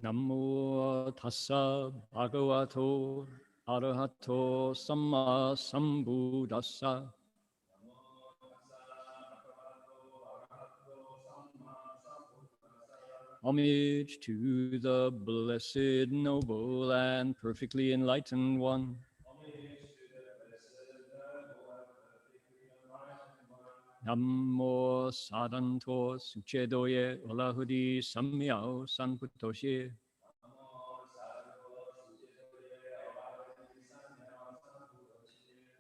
Namo tassa bhagavato arahato samma sambuddhassa. Homage to the blessed, noble, and perfectly enlightened one. Namo sadanto suchedoye olahudi samyao sanputoshe.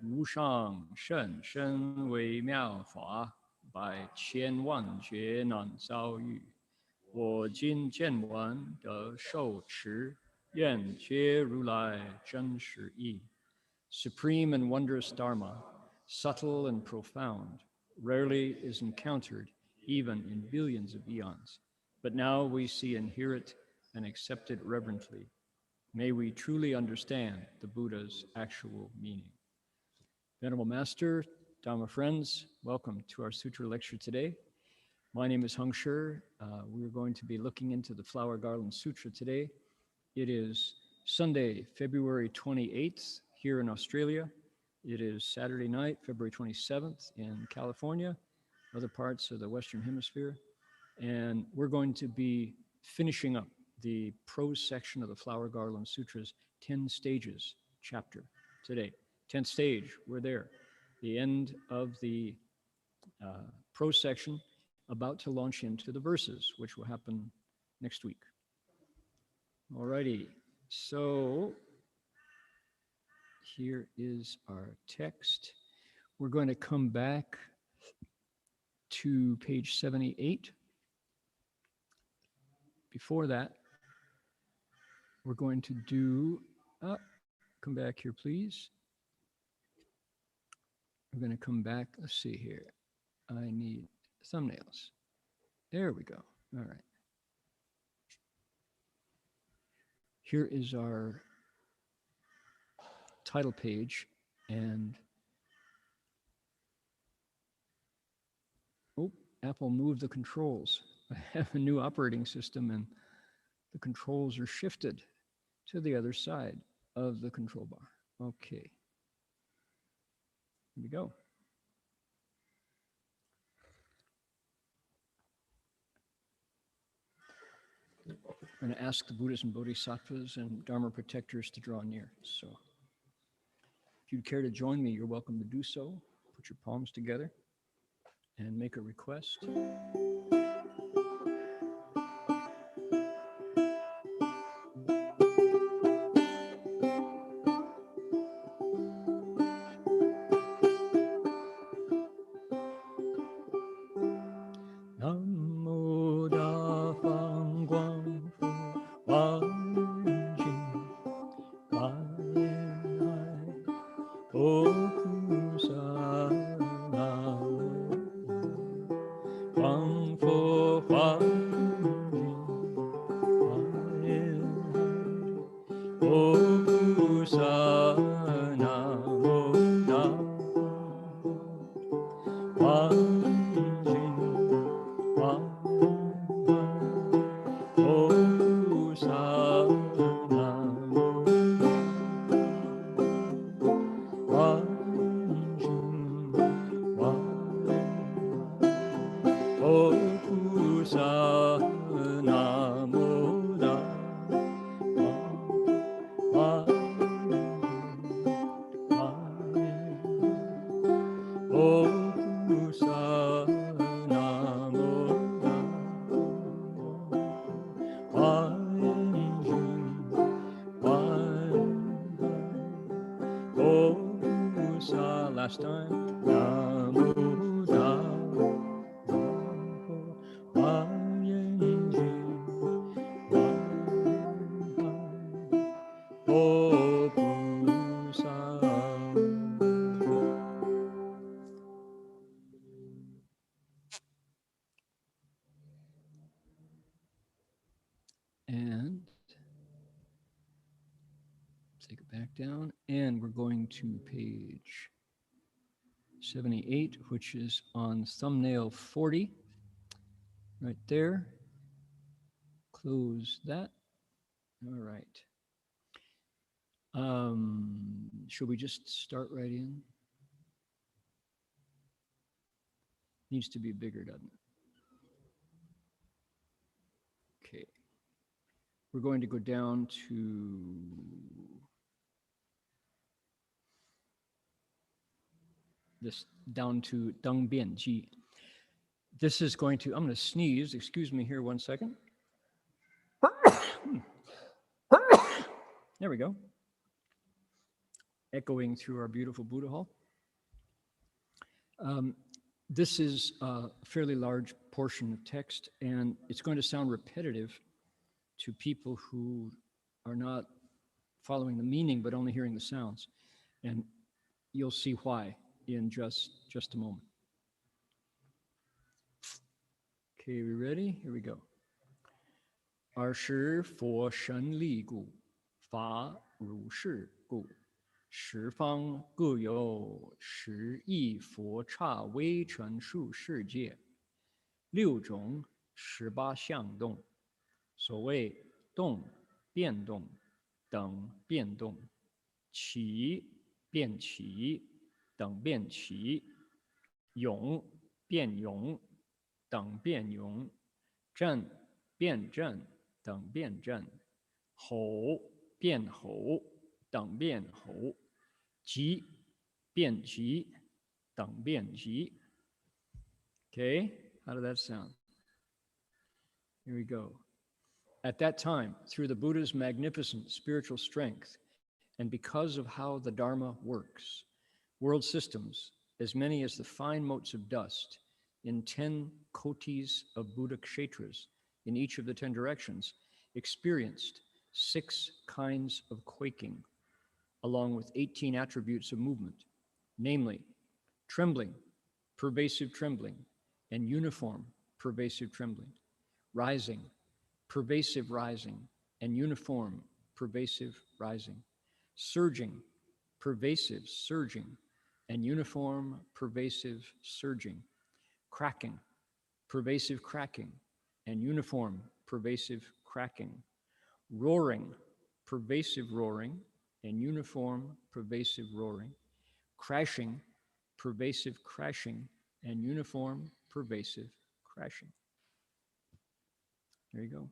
Wushang shen shen wei miao fa, bai qian wan jue nan zao yu. 我今见闻得受持，愿觉如来真实义。Supreme and wondrous Dharma, subtle and profound, rarely is encountered even in billions of eons. But now we see and hear it and accept it reverently. May we truly understand the Buddha's actual meaning. Venerable Master, Dharma friends, welcome to our Sutra lecture today. My name is Hung Shi. We're going to be looking into the Flower Garland Sutra today. It is Sunday, February 28th here in Australia. It is Saturday night, February 27th in California, other parts of the Western Hemisphere. And we're going to be finishing up the prose section of the Flower Garland Sutra's 10 stages chapter today. 10th stage, we're there. The end of the prose section, about to launch into the verses, which will happen next week. Alrighty, so here is our text. We're going to come back to page 78. Before that, we're going to do, come back here, please. We're going to come back, let's see here. I need thumbnails. There we go. All right. Here is our title page, and Apple moved the controls. I have a new operating system and the controls are shifted to the other side of the control bar. Okay. Here we go. I'm going to ask the Buddhas and Bodhisattvas and Dharma protectors to draw near. So if you'd care to join me, you're welcome to do so. Put your palms together and make a request. Last time. And take it back down, and we're going to page 78, which is on thumbnail 40, right there. Close that, All right. Should we just start right in? Needs to be bigger, doesn't it? Okay. We're going to go down to this, down to Deng Bian Ji. This is going to, I'm going to sneeze. Excuse me here 1 second. There we go. Echoing through our beautiful Buddha hall. This is a fairly large portion of text, and it's going to sound repetitive to people who are not following the meaning, but only hearing the sounds. And you'll see why in just a moment. Okay, we ready? Here we go. 20佛身力故，法如是故，十方各有十亿佛刹微尘数世界，六种18相动。所谓动、变动等变动，起、变起等变起，永、变永等变永，震、变震等变震，吼、变吼等变吼，急、变急等变急。Okay, how did that sound? Here we go. At that time, through the Buddha's magnificent spiritual strength, and because of how the Dharma works, world systems, as many as the fine motes of dust, in 10 kotis of Buddha kshetras in each of the 10 directions, experienced 6 kinds of quaking, along with 18 attributes of movement, namely trembling, pervasive trembling, and uniform pervasive trembling, rising, pervasive rising, and uniform pervasive rising, surging, pervasive surging, and uniform pervasive surging, cracking, pervasive cracking, and uniform pervasive cracking, roaring, pervasive roaring, and uniform pervasive roaring, crashing, pervasive crashing, and uniform pervasive crashing. There you go.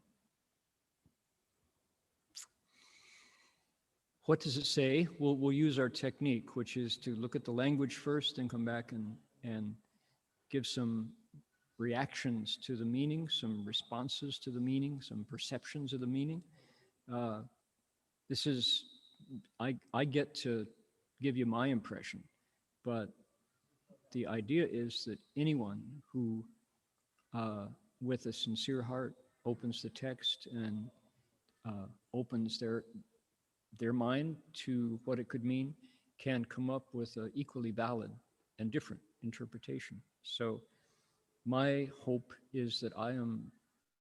What does it say? We'll use our technique, which is to look at the language first and come back and give some reactions to the meaning, some responses to the meaning, some perceptions of the meaning. This is, I get to give you my impression, but the idea is that anyone who, with a sincere heart, opens the text and opens their mind to what it could mean, can come up with an equally valid and different interpretation. So my hope is that I am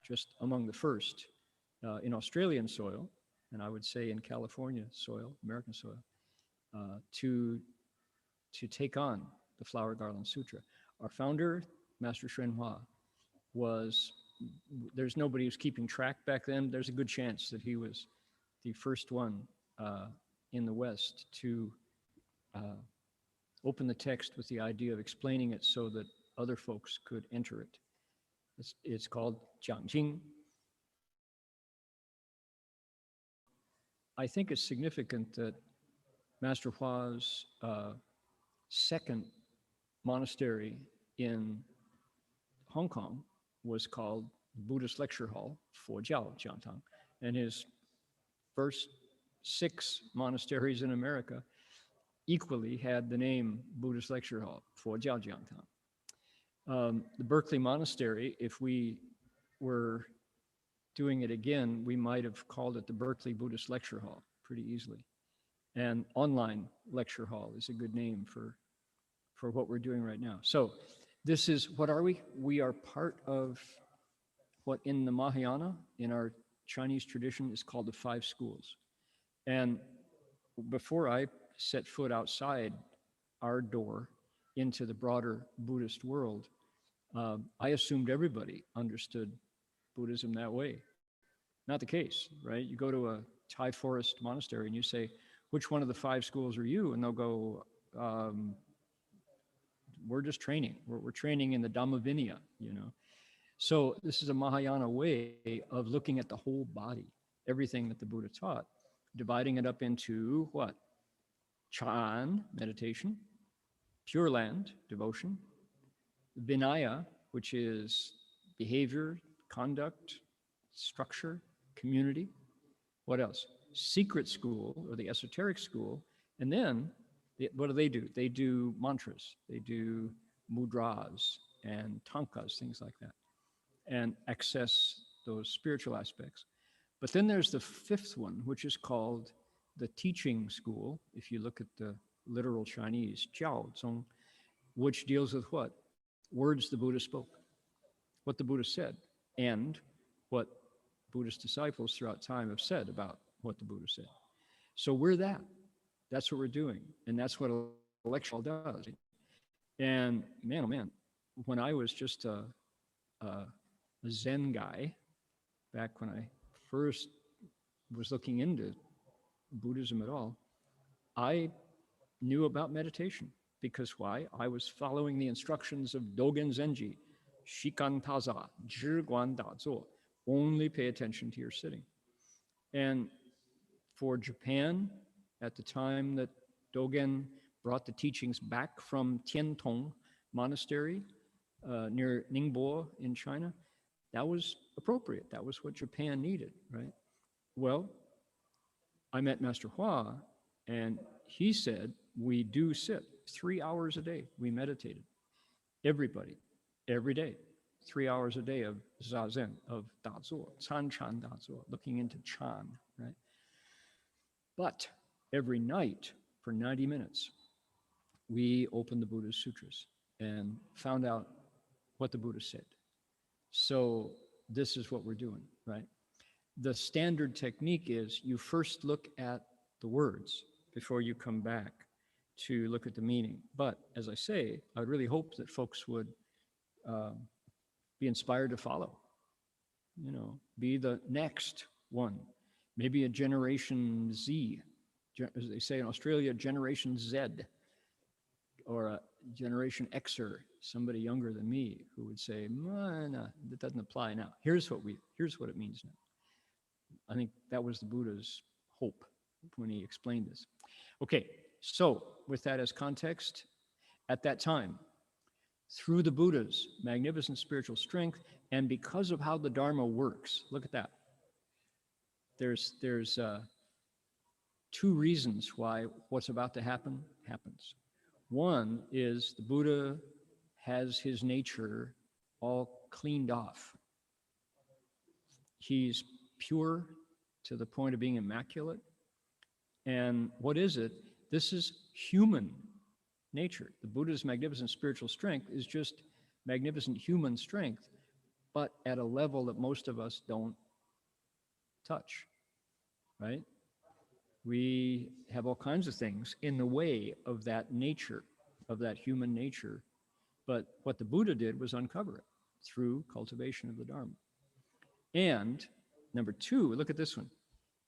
just among the first in Australian soil, and I would say in California soil, American soil, to take on the Flower Garland Sutra. Our founder, Master Hsuan Hua, there's nobody who's keeping track back then. There's a good chance that he was the first one in the West to open the text with the idea of explaining it so that other folks could enter it. It's called Jiangjing. I think it's significant that Master Hua's second monastery in Hong Kong was called Buddhist Lecture Hall, Fojiao Jiangtang, and his first 6 monasteries in America equally had the name Buddhist Lecture Hall, Fojiao Jiangtang. The Berkeley Monastery, if we were doing it again, we might have called it the Berkeley Buddhist Lecture Hall pretty easily. And online lecture hall is a good name for what we're doing right now. So this is, what are we? We are part of what in the Mahayana, in our Chinese tradition, is called the 5 schools. And before I set foot outside our door into the broader Buddhist world, I assumed everybody understood Buddhism that way. Not the case, right? You go to a Thai forest monastery and you say, which one of the 5 schools are you? And they'll go, we're just training. We're training in the Dhamma Vinaya, you know. So this is a Mahayana way of looking at the whole body, everything that the Buddha taught, dividing it up into what? Chan, meditation, Pure Land, devotion, Vinaya, which is behavior, conduct, structure, community. What else? Secret school, or the esoteric school. And then, what do? They do mantras, they do mudras and tankas, things like that, and access those spiritual aspects. But then there's the 5th one, which is called the teaching school, if you look at the literal Chinese, Jiao Zong, which deals with what? Words the Buddha spoke, what the Buddha said, and what Buddhist disciples throughout time have said about what the Buddha said. So we're that. That's what we're doing. And that's what a lecture does. And man, oh man, when I was just a Zen guy, back when I first was looking into Buddhism at all, I knew about meditation. Because why? I was following the instructions of Dogen Zenji, Shikantaza, 只管打坐, only pay attention to your sitting. And for Japan, at the time that Dogen brought the teachings back from Tiantong Monastery near Ningbo in China, that was appropriate. That was what Japan needed, right? Well, I met Master Hua, and he said, we do sit 3 hours a day. We meditated. Everybody, every day, 3 hours a day of zazen, of dazuo, chan dazuo, looking into chan, right? But every night for 90 minutes, we opened the Buddha's sutras and found out what the Buddha said. So this is what we're doing, right? The standard technique is you first look at the words before you come back to look at the meaning. But as I say, I really hope that folks would be inspired to follow, you know, be the next one, maybe a Generation Z, as they say in Australia, Generation Z, or a Generation Xer, somebody younger than me who would say, no, that doesn't apply now. Here's what it means now. I think that was the Buddha's hope when he explained this. Okay, so with that as context, at that time, through the Buddha's magnificent spiritual strength, and because of how the Dharma works, look at that. There's 2 reasons why what's about to happen happens. One is the Buddha has his nature all cleaned off. He's pure to the point of being immaculate. And what is it? This is human nature. The Buddha's magnificent spiritual strength is just magnificent human strength, but at a level that most of us don't touch, right? We have all kinds of things in the way of that nature, of that human nature. But what the Buddha did was uncover it through cultivation of the Dharma. And number 2, look at this one.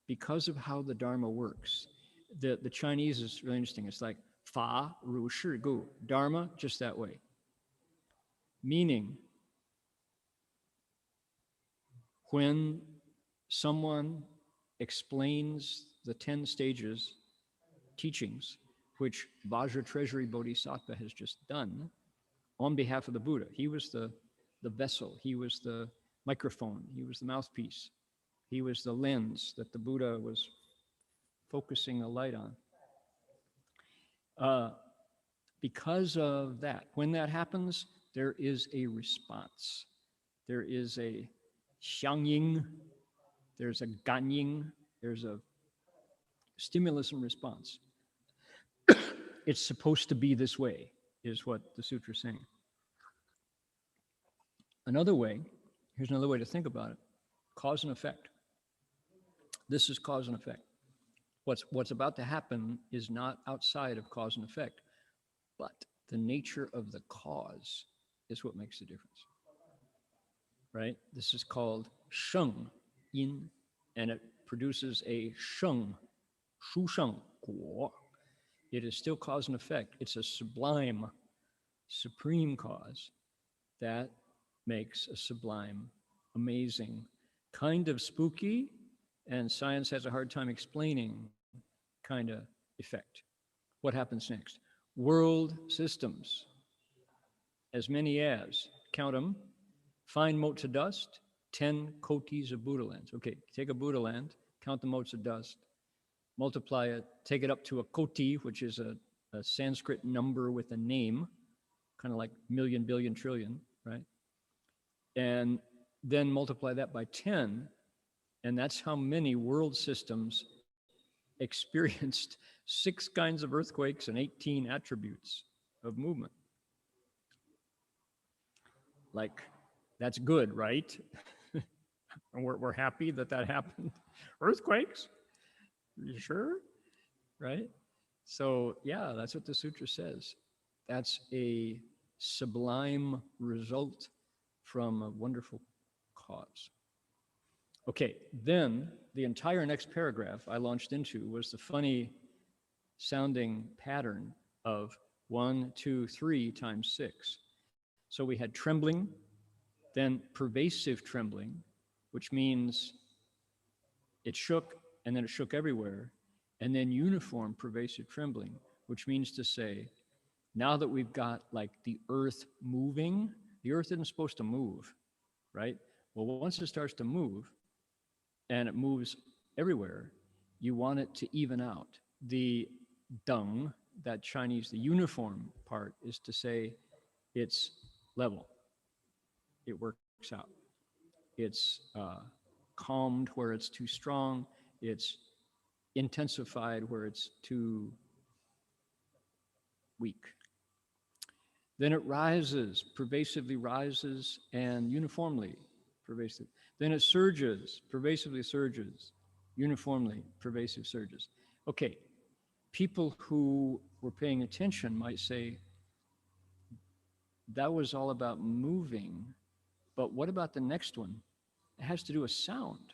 Because of how the Dharma works, the Chinese is really interesting. It's like fa ru shi gu, Dharma just that way. Meaning, when someone explains the 10 stages teachings, which Vajra Treasury Bodhisattva has just done on behalf of the Buddha. He was the vessel, he was the microphone, he was the mouthpiece, he was the lens that the Buddha was focusing the light on. Because of that, when that happens, there is a response. There is a xiangying, there's a ganying, there's a stimulus and response. It's supposed to be this way, is what the sutra is saying. Another way, here's another way to think about it, cause and effect. This is cause and effect. What's about to happen is not outside of cause and effect, but the nature of the cause is what makes the difference, right? This is called sheng yin, and it produces a sheng, shu sheng guo. It is still cause and effect. It's a sublime, supreme cause that makes a sublime, amazing, kind of spooky, and science has a hard time explaining kind of effect. What happens next? World systems, as many as, count them, fine motes of dust, 10 kotis of Buddha lands. Okay, take a Buddha land, count the motes of dust, multiply it, take it up to a koti, which is a Sanskrit number with a name, kind of like million, billion, trillion, right? And then multiply that by 10, and that's how many world systems experienced 6 kinds of earthquakes and 18 attributes of movement. Like, that's good, right? And we're happy that that happened. Earthquakes? You sure? Right? So yeah, that's what the sutra says. That's a sublime result from a wonderful cause. Okay, then the entire next paragraph I launched into was the funny sounding pattern of 1, 2, 3 times 6. So we had trembling, then pervasive trembling, which means it shook and then it shook everywhere, and then uniform pervasive trembling, which means to say, now that we've got like the earth moving, the earth isn't supposed to move, right? Well, once it starts to move, and it moves everywhere, you want it to even out. The dung, that Chinese, the uniform part, is to say it's level. It works out. It's calmed where it's too strong. It's intensified where it's too weak. Then it rises, pervasively rises, and uniformly pervasive. Then it surges, pervasively surges, uniformly pervasive surges. Okay, people who were paying attention might say, that was all about moving, but what about the next one? It has to do with sound.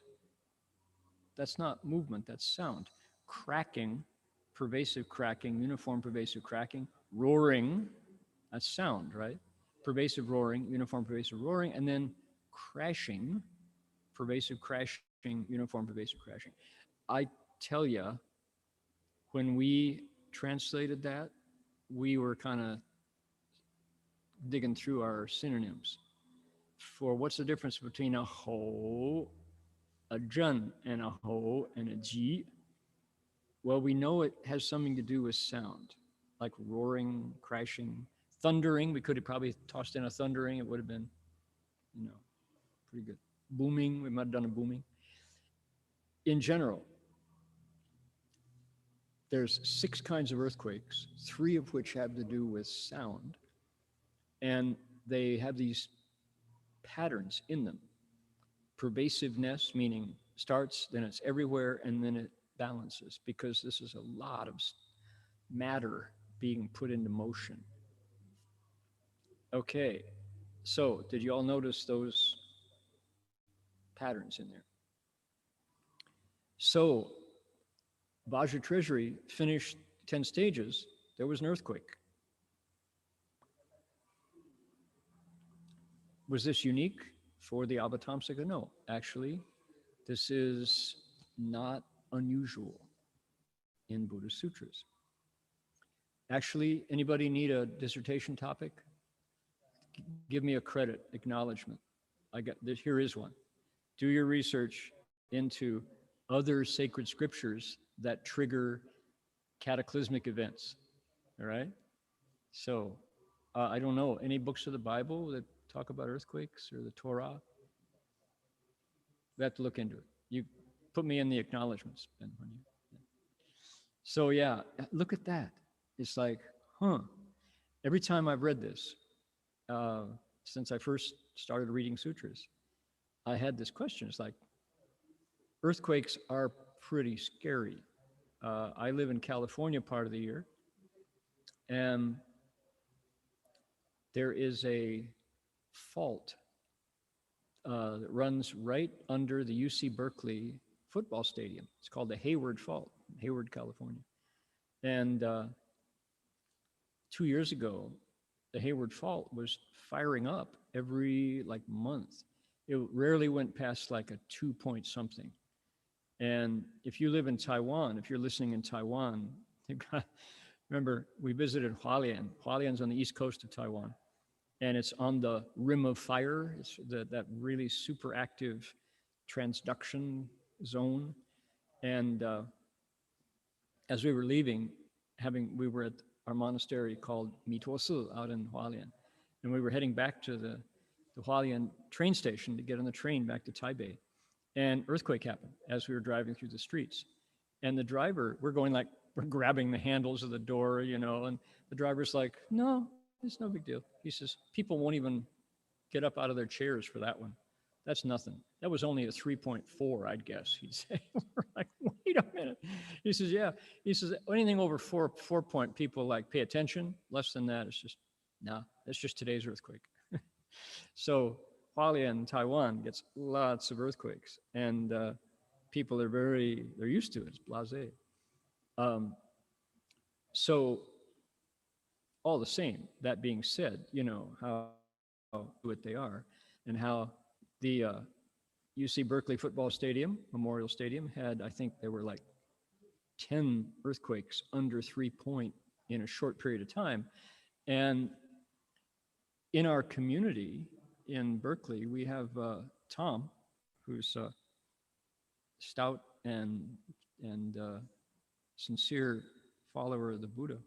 That's not movement, that's sound. Cracking, pervasive cracking, uniform pervasive cracking, roaring, that's sound, right? Pervasive roaring, uniform pervasive roaring, and then crashing, pervasive crashing, uniform pervasive crashing. I tell you, when we translated that, we were kind of digging through our synonyms for what's the difference between a ho, a zhen, and a ho, and a ji. Well, we know it has something to do with sound, like roaring, crashing, thundering. We could have probably tossed in a thundering. It would have been, you know, pretty good. Booming, we might have done a booming. In general, there's 6 kinds of earthquakes, 3 of which have to do with sound, and they have these patterns in them. Pervasiveness, meaning starts, then it's everywhere, and then it balances, because this is a lot of matter being put into motion. Okay, so did you all notice those patterns in there? So Vajra Treasury finished 10 stages, there was an earthquake. Was this unique for the Avatamsaka? No, actually, this is not unusual in Buddhist sutras. Actually, anybody need a dissertation topic? Give me a credit, acknowledgement. I got this, here is one. Do your research into other sacred scriptures that trigger cataclysmic events, all right? So, I don't know, any books of the Bible that talk about earthquakes or the Torah? We have to look into it. You put me in the acknowledgements, Ben. So yeah, look at that. It's like, huh. Every time I've read this, since I first started reading sutras, I had this question. It's like, earthquakes are pretty scary. I live in California part of the year, and there is a fault that runs right under the UC Berkeley football stadium. It's called the Hayward Fault, Hayward, California. And 2 years ago, the Hayward Fault was firing up every like month. It rarely went past like a 2 point something. And if you live in Taiwan, if you're listening in Taiwan, remember we visited Hualien. Hualien's on the east coast of Taiwan, and it's on the rim of fire. It's that really super active transduction zone. And as we were leaving, we were at our monastery called Mituosi out in Hualien, and we were heading back to the Hualien train station to get on the train back to Taipei. And earthquake happened as we were driving through the streets. And the driver, we're grabbing the handles of the door, you know, and the driver's like, no, it's no big deal. He says, people won't even get up out of their chairs for that one. That's nothing. That was only a 3.4, I'd guess, he'd say. We're like, wait a minute. He says, yeah. He says, anything over 4 point, people like pay attention. Less than that, it's just, nah, that's just today's earthquake. So Hualien, Taiwan gets lots of earthquakes, and people are they're used to it. It's blasé. So all the same, that being said, you know, how what they are, and how the UC Berkeley football stadium, Memorial Stadium, had, I think there were like 10 earthquakes under 3 point in a short period of time. And in our community in Berkeley, we have Tom, who's a stout and sincere follower of the Buddha.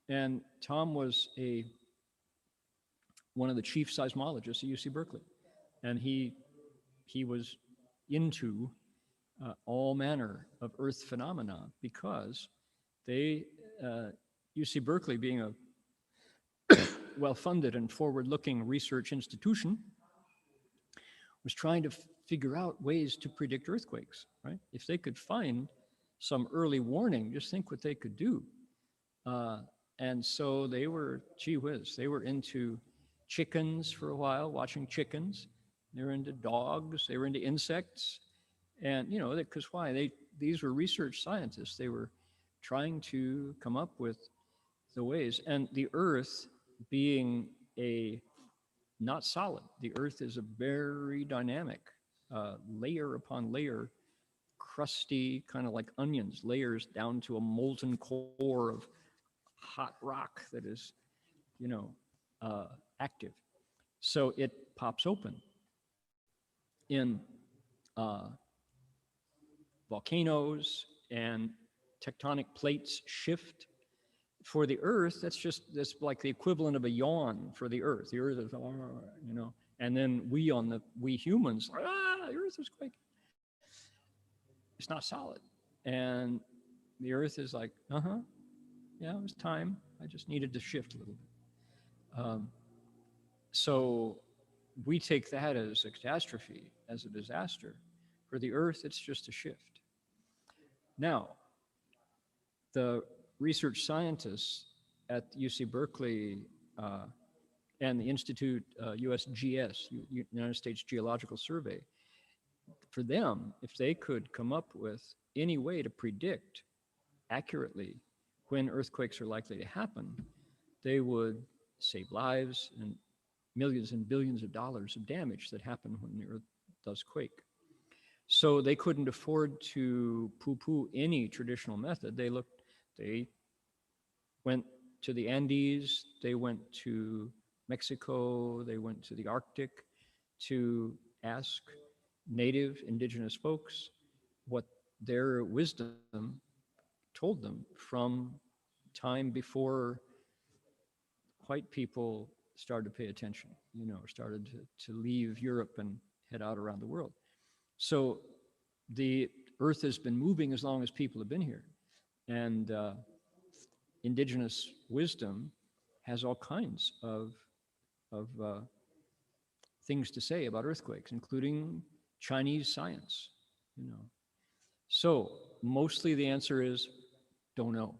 And Tom was one of the chief seismologists at UC Berkeley. And he was into all manner of earth phenomena because UC Berkeley, being a well-funded and forward-looking research institution, was trying to figure out ways to predict earthquakes, right? If they could find some early warning, just think what they could do. And so they were, gee whiz, they were into chickens for a while, watching chickens. They were into dogs, they were into insects. And, you know, because why? These were research scientists. They were trying to come up with the ways. And the earth being not solid, the earth is a very dynamic, layer upon layer, crusty, kind of like onions, layers down to a molten core of hot rock that is, you know, active. So it pops open in volcanoes, and tectonic plates shift. For the earth, that's like the equivalent of a yawn for the earth. The earth is, you know, and then we humans, the earth is quaking. It's not solid. And the earth is like, yeah, it was time. I just needed to shift a little bit. So we take that as a catastrophe, as a disaster. For the earth, it's just a shift. Now, the research scientists at UC Berkeley and the Institute, USGS, United States Geological Survey, for them, if they could come up with any way to predict accurately when earthquakes are likely to happen, they would save lives and millions and billions of dollars of damage that happen when the earth does quake. So they couldn't afford to poo-poo any traditional method. They went to the Andes, they went to Mexico, they went to the Arctic to ask native indigenous folks what their wisdom told them from time before white people started to pay attention, you know, started to leave Europe and head out around the world. So the earth has been moving as long as people have been here. And indigenous wisdom has all kinds of things to say about earthquakes, including Chinese science, you know. So mostly the answer is, don't know.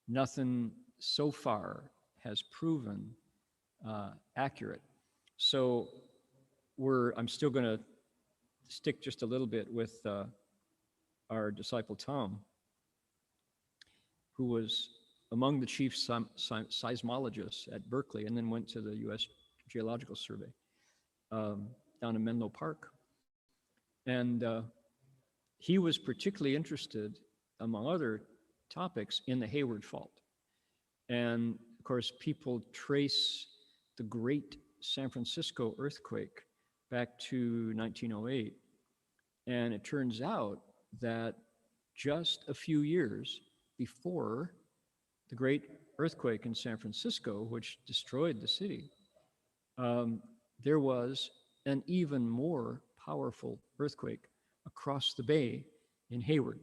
Nothing so far has proven accurate. So I'm still going to stick just a little bit with our disciple Tom, who was among the chief seismologists at Berkeley and then went to the U.S. Geological Survey down in Menlo Park. And he was particularly interested, among other topics, in the Hayward Fault. And of course, people trace the great San Francisco earthquake back to 1908. And it turns out that just a few years before the great earthquake in San Francisco, which destroyed the city, there was an even more powerful earthquake across the bay in Hayward.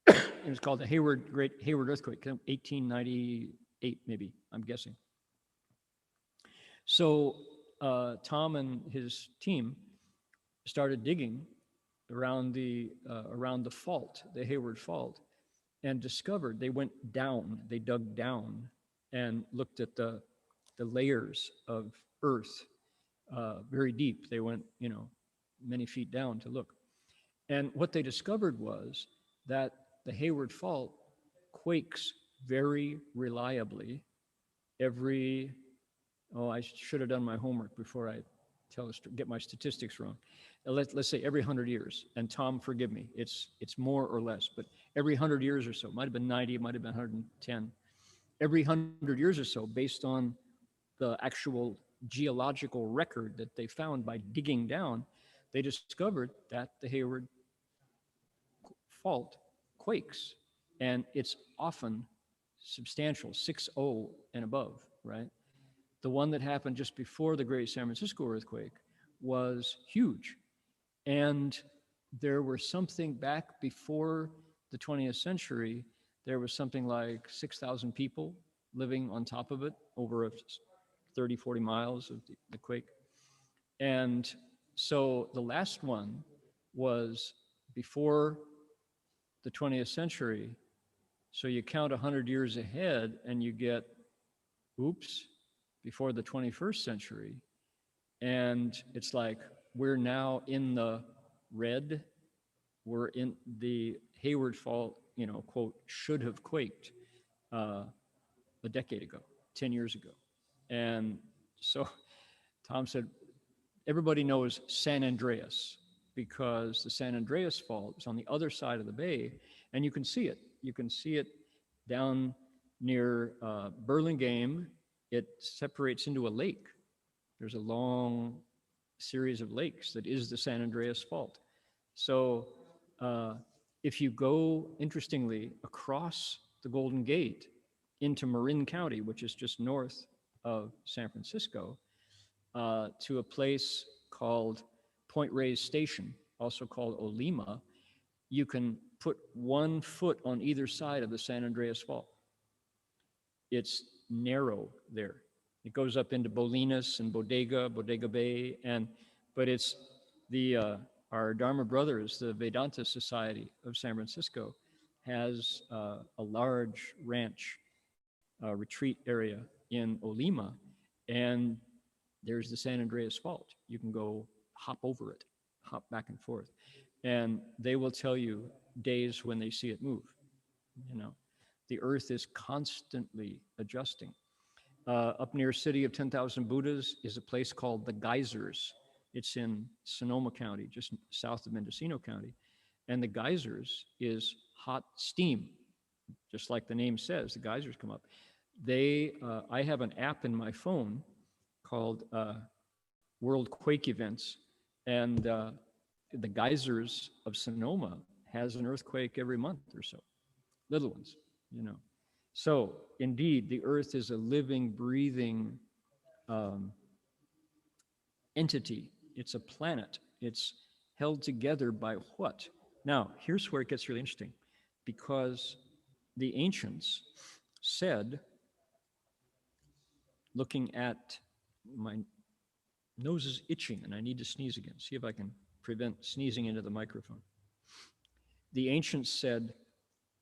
It was called the Great Hayward Earthquake, 1898 maybe, I'm guessing. So Tom and his team started digging around the fault, the Hayward Fault, and discovered, they went down, they dug down and looked at the layers of earth very deep. They went, many feet down to look. And what they discovered was that the Hayward Fault quakes very reliably every, I should have done my homework before I get my statistics wrong. Let's say every 100 years, and Tom, forgive me, it's more or less, but every 100 years or so, might have been 90, might have been 110, every 100 years or so, based on the actual geological record that they found by digging down, they discovered that the Hayward Fault quakes, and it's often substantial, 6.0 and above, right? The one that happened just before the Great San Francisco earthquake was huge. And there were something back before the 20th century, there was something like 6,000 people living on top of it over 30, 40 miles of the quake. And so the last one was before the 20th century. So you count 100 years ahead and you get, oops, before the 21st century. And it's like, we're now in the red. We're in the Hayward Fault, quote, should have quaked a decade ago, 10 years ago. And so Tom said, everybody knows San Andreas because the San Andreas Fault is on the other side of the bay, and you can see it. You can see it down near Burlingame. It separates into a lake. There's a long series of lakes that is the San Andreas Fault. So if you go, interestingly, across the Golden Gate into Marin County, which is just north of San Francisco, to a place called Point Reyes Station, also called Olima, you can put 1 foot on either side of the San Andreas Fault. It's narrow there. It goes up into Bolinas and Bodega Bay, but it's our Dharma brothers, the Vedanta Society of San Francisco, has a large ranch retreat area in Olima, and there's the San Andreas Fault. You can go hop over it, hop back and forth, and they will tell you days when they see it move. The earth is constantly adjusting. Up near City of 10,000 Buddhas is a place called the Geysers. It's in Sonoma County, just south of Mendocino County. And the geysers is hot steam, just like the name says, the geysers come up. I have an app in my phone called World Quake Events, and the geysers of Sonoma has an earthquake every month or so, little ones, So indeed, the earth is a living, breathing entity. It's a planet. It's held together by what? Now, here's where it gets really interesting, because the ancients said, looking at, my nose is itching and I need to sneeze again. See if I can prevent sneezing into the microphone. The ancients said,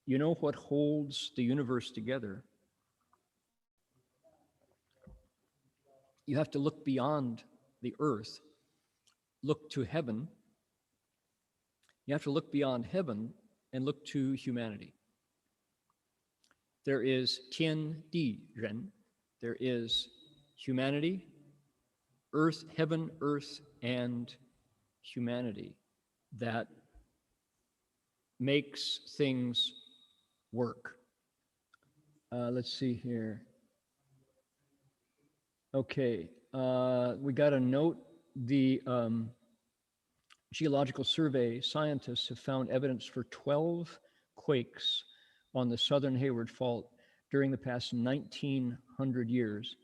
you know what holds the universe together? You have to look beyond the earth, look to heaven, You have to look beyond heaven and look to humanity. There is 天地人. There is humanity, earth, heaven, earth, and humanity that makes things work. Let's see here. Okay, we got a note. The Geological Survey scientists have found evidence for 12 quakes on the southern Hayward Fault during the past 1900 years.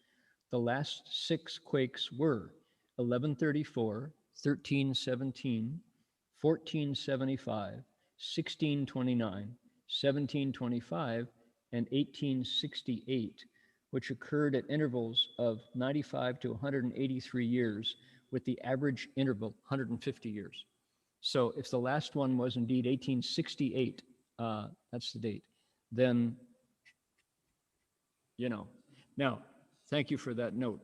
The last 6 quakes were 1134, 1317, 1475, 1629, 1725, and 1868, which occurred at intervals of 95 to 183 years, with the average interval 150 years. So if the last one was indeed 1868, that's the date, then, you know. Now, thank you for that note.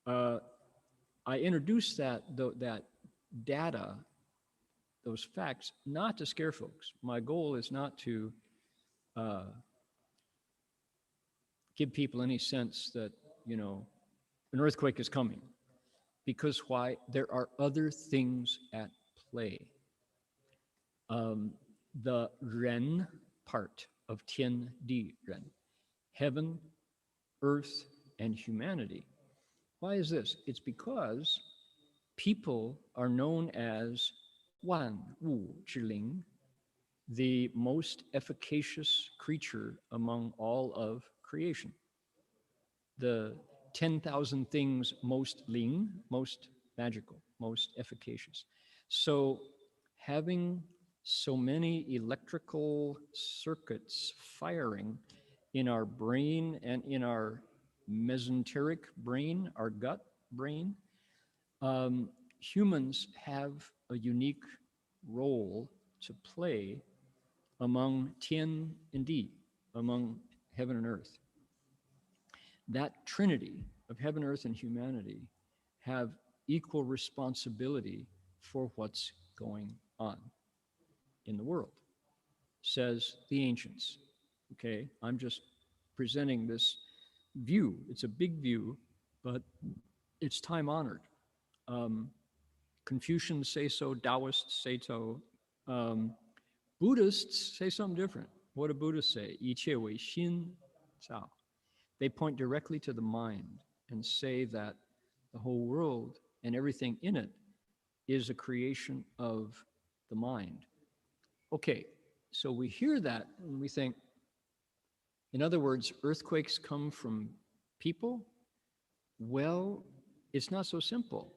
I introduced that data, those facts, not to scare folks. My goal is not to give people any sense that, you know, an earthquake is coming. Because why? There are other things at play. The Ren part of Tian Di Ren, heaven, earth, and humanity. Why is this? It's because people are known as 万物之灵, the most efficacious creature among all of creation. The 10,000 things most ling, most magical, most efficacious. So having so many electrical circuits firing in our brain and in our mesenteric brain, our gut brain, humans have a unique role to play among Tian and Di, among heaven and earth. That trinity of heaven, earth, and humanity have equal responsibility for what's going on in the world, says the ancients. Okay, I'm just presenting this view. It's a big view, but it's time honored. Confucians say so, Taoists say so. Buddhists say something different. What do Buddhists say? 一切唯心造. They point directly to the mind and say that the whole world and everything in it is a creation of the mind. Okay, so we hear that and we think, in other words, earthquakes come from people? Well, it's not so simple.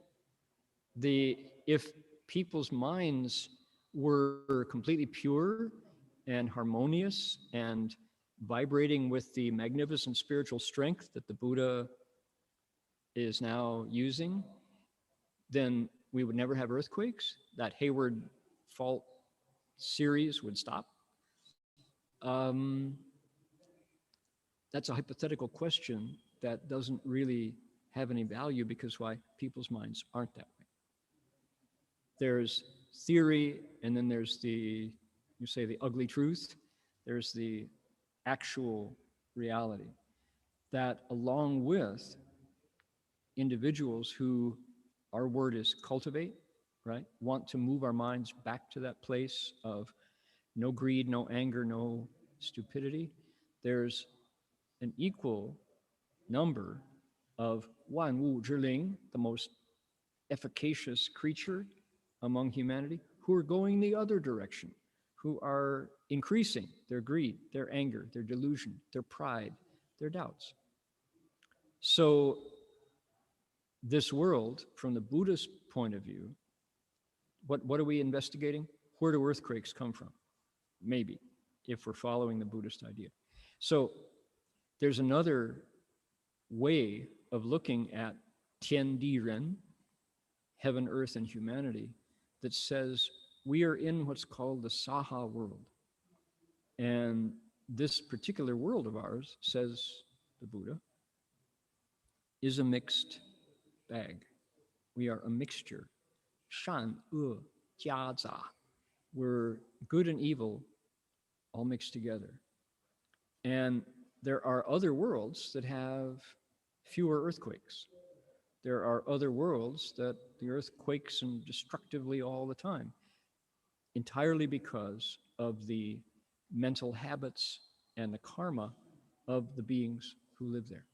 If people's minds were completely pure and harmonious and vibrating with the magnificent spiritual strength that the Buddha is now using, then we would never have earthquakes. That Hayward fault series would stop. That's a hypothetical question that doesn't really have any value, because why? People's minds aren't that way. There's theory, and then there's the ugly truth. There's the actual reality, that along with individuals who, our word is cultivate, right? Want to move our minds back to that place of no greed, no anger, no stupidity. There's an equal number of 万物之灵, the most efficacious creature among humanity, who are going the other direction, who are increasing their greed, their anger, their delusion, their pride, their doubts. So this world, from the Buddhist point of view, what are we investigating? Where do earthquakes come from? Maybe, if we're following the Buddhist idea. So there's another way of looking at Tian Di Ren, heaven, earth, and humanity, that says we are in what's called the Saha world. And this particular world of ours, says the Buddha, is a mixed bag. We are a mixture. 善恶夹杂. where good and evil all mixed together. And there are other worlds that have fewer earthquakes. There are other worlds that the earth quakes and destructively all the time, entirely because of the mental habits and the karma of the beings who live there.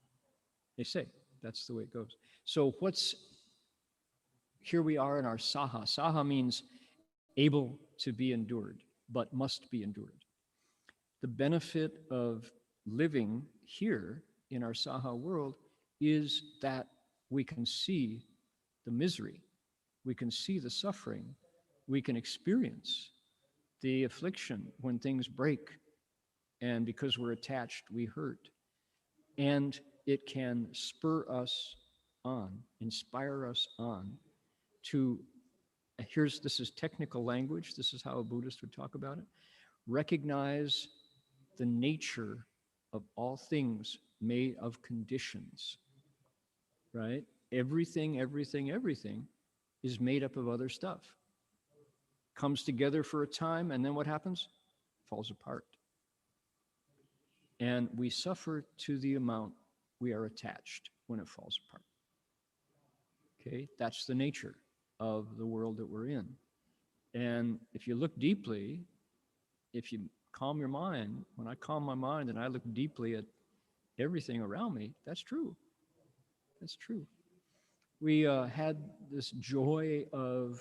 They say that's the way it goes. So here we are in our saha. Saha means able to be endured, but must be endured. The benefit of living here in our saha world is that we can see the misery, we can see the suffering, we can experience the affliction when things break, and because we're attached, we hurt. And it can spur us on, inspire us on to, this is technical language, this is how a Buddhist would talk about it, recognize the nature of all things made of conditions, right? Everything is made up of other stuff. Comes together for a time, and then what happens? Falls apart. And we suffer to the amount we are attached when it falls apart. Okay, that's the nature of the world that we're in. And if you look deeply, if you calm your mind, when I calm my mind and I look deeply at everything around me, that's true. That's true. We had this joy of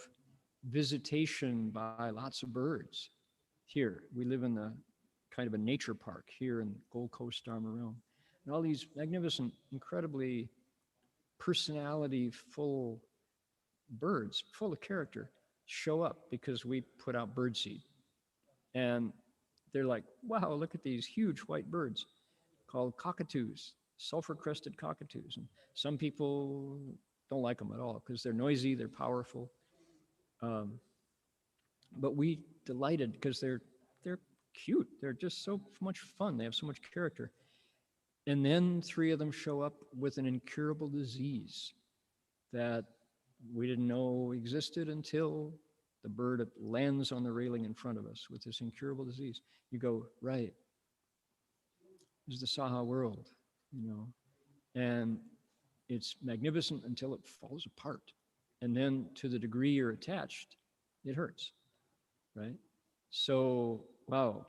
visitation by lots of birds here. We live in the kind of a nature park here in Gold Coast, Dharma realm. And all these magnificent, incredibly personality-full birds, full of character, show up because we put out birdseed. And they're like, wow, look at these huge white birds called cockatoos, sulfur-crested cockatoos. And some people don't like them at all because they're noisy, they're powerful. But we delighted because they're cute. They're just so much fun. They have so much character. And then 3 of them show up with an incurable disease that we didn't know existed until the bird lands on the railing in front of us with this incurable disease. You go, right, this is the Saha world, you know, and it's magnificent until it falls apart. And then to the degree you're attached, it hurts, right? So, wow,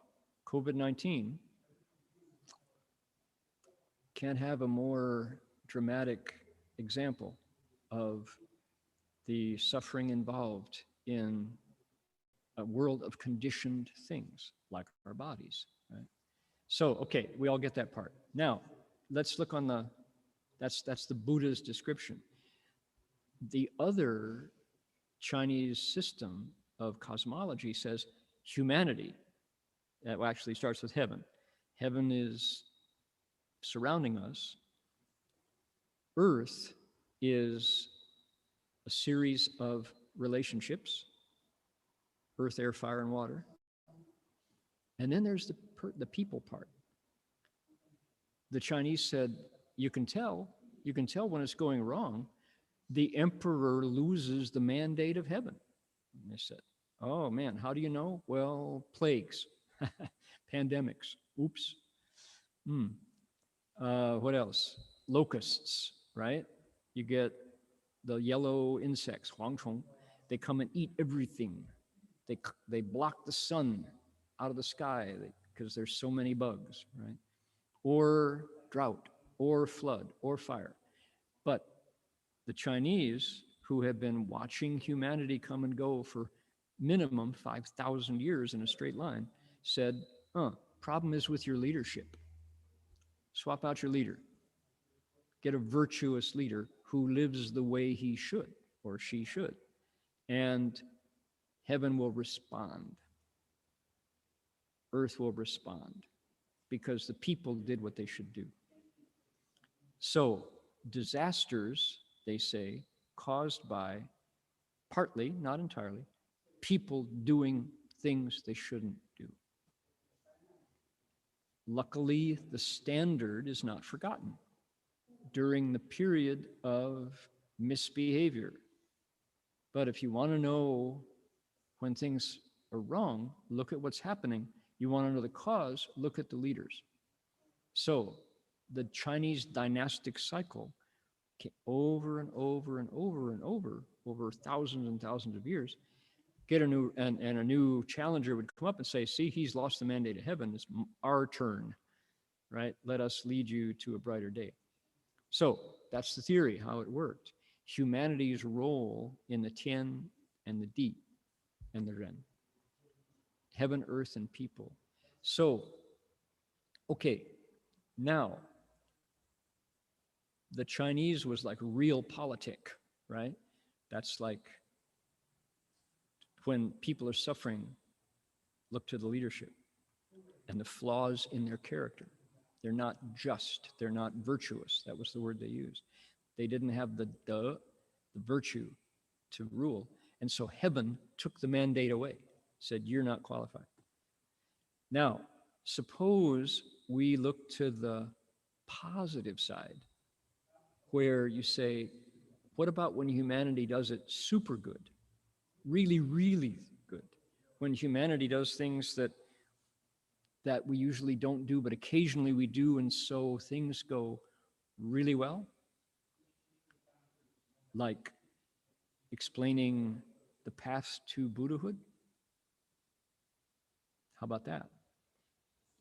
COVID-19 can't have a more dramatic example of the suffering involved in a world of conditioned things like our bodies, right? So, okay, we all get that part. Now, let's look on that's the Buddha's description. The other Chinese system of cosmology says humanity, that actually starts with heaven. Heaven is surrounding us. Earth is a series of relationships, earth, air, fire, and water. And then there's the people part. The Chinese said, you can tell when it's going wrong. The emperor loses the mandate of heaven. And they said, oh man, how do you know? Well, plagues, pandemics, oops. What else? Locusts, right? You get the yellow insects, huangchong. They come and eat everything. They block the sun out of the sky because there's so many bugs, right? Or drought, or flood, or fire. But the Chinese, who have been watching humanity come and go for minimum 5,000 years in a straight line, said, problem is with your leadership. Swap out your leader. Get a virtuous leader who lives the way he should or she should. And heaven will respond. Earth will respond because the people did what they should do. So disasters, they say, caused by, partly, not entirely, people doing things they shouldn't do. Luckily, the standard is not forgotten. During the period of misbehavior. But if you want to know when things are wrong, look at what's happening. You want to know the cause, look at the leaders. So the Chinese dynastic cycle came over and over and over and over thousands and thousands of years. Get a new, and a new challenger would come up and say, see, he's lost the mandate of heaven. It's our turn, right? Let us lead you to a brighter day. So that's the theory, how it worked. Humanity's role in the Tian and the Di and the Ren. Heaven, earth, and people. So, okay, now, the Chinese was like realpolitik, right? That's like when people are suffering, look to the leadership and the flaws in their character. They're not just, they're not virtuous. That was the word they used. They didn't have the virtue to rule. And so heaven took the mandate away, said, you're not qualified. Now, suppose we look to the positive side, where you say, what about when humanity does it super good? Really, really good. When humanity does things that we usually don't do, but occasionally we do, and so things go really well. Like explaining the path to Buddhahood. How about that?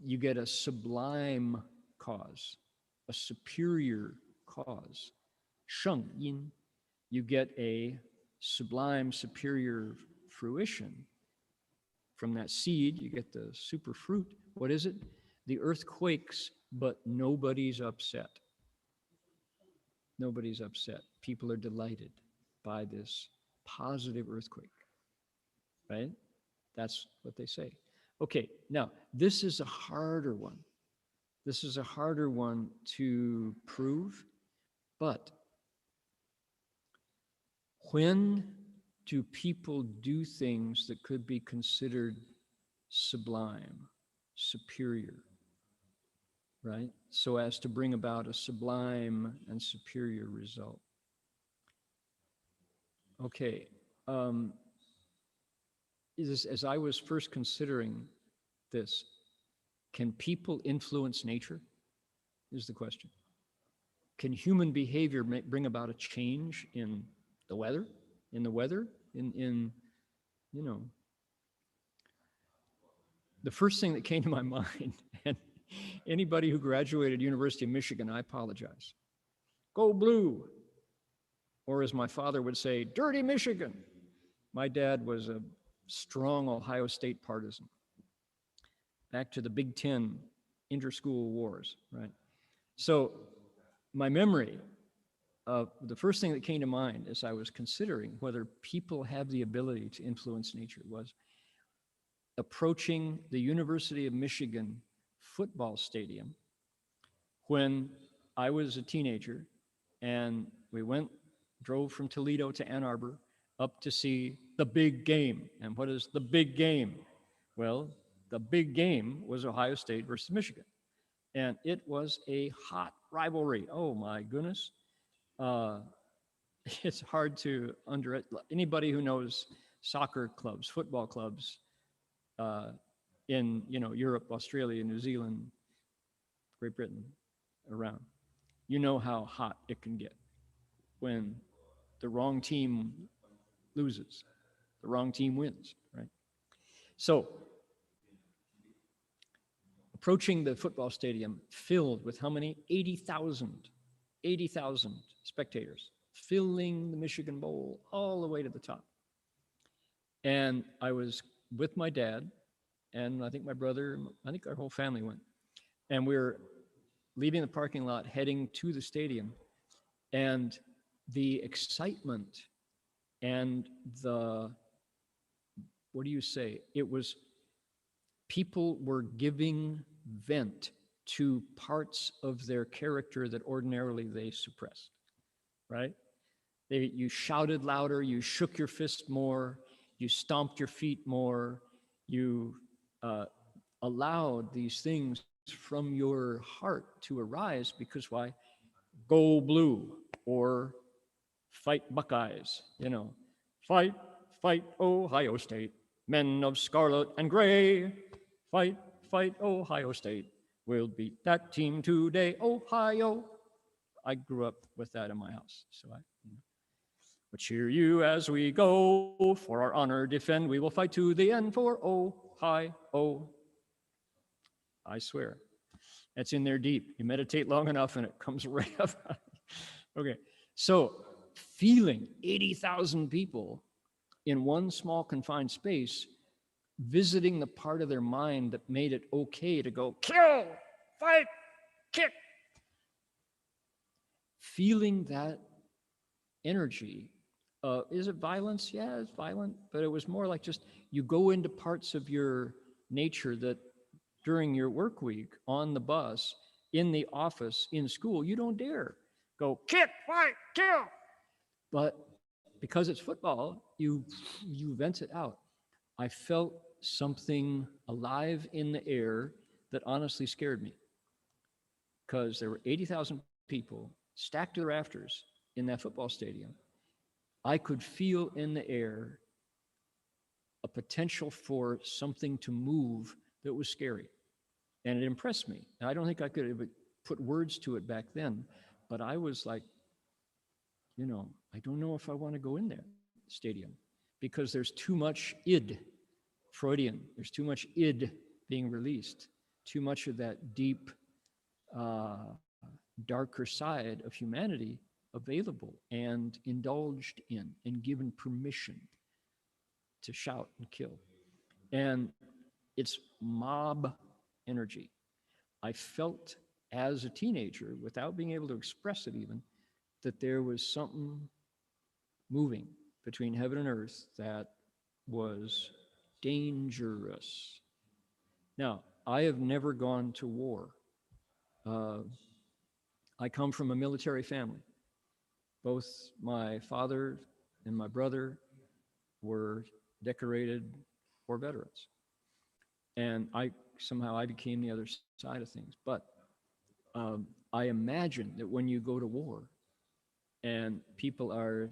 You get a sublime cause, a superior cause. Sheng yin. You get a sublime, superior fruition. From that seed, you get the super fruit. What is it? The earth quakes, but nobody's upset. Nobody's upset. People are delighted by this positive earthquake, right? That's what they say. Okay, now, this is a harder one. This is a harder one to prove, but when do people do things that could be considered sublime, superior, right? So as to bring about a sublime and superior result. Okay, as I was first considering this, can people influence nature, is the question. Can human behavior bring about a change in the weather, in you know, the first thing that came to my mind, and anybody who graduated University of Michigan, I apologize. Go blue. Or as my father would say, dirty Michigan. My dad was a strong Ohio State partisan. Back to the Big Ten inter-school wars, right? So my memory of the first thing that came to mind as I was considering whether people have the ability to influence nature was approaching the University of Michigan football stadium when I was a teenager, and we drove from Toledo to Ann Arbor up to see the big game. And what is the big game? Well, the big game was Ohio State versus Michigan. And it was a hot rivalry. Oh my goodness. It's hard to anybody who knows soccer clubs, football clubs in Europe, Australia, New Zealand, Great Britain, around, you know how hot it can get when the wrong team loses, the wrong team wins, right? So approaching the football stadium filled with how many? 80,000 spectators, filling the Michigan Bowl all the way to the top. And I was with my dad, and I think my brother, I think our whole family went. And we were leaving the parking lot, heading to the stadium. And the excitement and the, what do you say? It was, people were giving vent to parts of their character that ordinarily they suppressed, right? You shouted louder, you shook your fist more, you stomped your feet more, you allowed these things from your heart to arise, because why? Go blue, or fight Buckeyes, fight Ohio State, Men of scarlet and gray, fight, fight, Ohio State. We'll beat that team today, Ohio. I grew up with that in my house, so but cheer you as we go, for our honor defend, we will fight to the end for Ohio. I swear, that's in there deep. You meditate long enough and it comes right up. Okay, so feeling 80,000 people in one small confined space, visiting the part of their mind that made it okay to go kill, fight, kick. Feeling that energy. Is it violence? Yeah, it's violent, but it was more like just you go into parts of your nature that during your work week, on the bus, in the office, in school, you don't dare go kick, fight, kill. But because it's football, you vent it out. I felt something alive in the air that honestly scared me, because there were 80,000 people stacked to the rafters in that football stadium. I could feel in the air a potential for something to move that was scary. And it impressed me. And I don't think I could have put words to it back then, but I was like, I don't know if I want to go in there stadium, because there's too much id, Freudian, there's too much id being released, too much of that deep, darker side of humanity available and indulged in and given permission to shout and kill. And it's mob energy. I felt as a teenager, without being able to express it even, that there was something moving between heaven and earth that was dangerous. Now, I have never gone to war. I come from a military family. Both my father and my brother were decorated war veterans. And somehow I became the other side of things. But I imagine that when you go to war and people are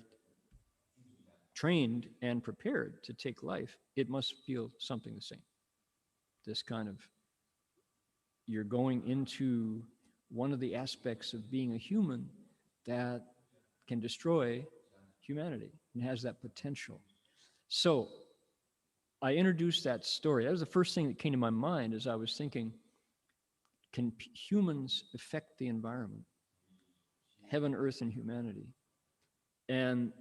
trained and prepared to take life, it must feel something the same. This kind of, you're going into one of the aspects of being a human that can destroy humanity and has that potential. So I introduced that story. That was the first thing that came to my mind as I was thinking, can humans affect the environment? Heaven, earth, and humanity. And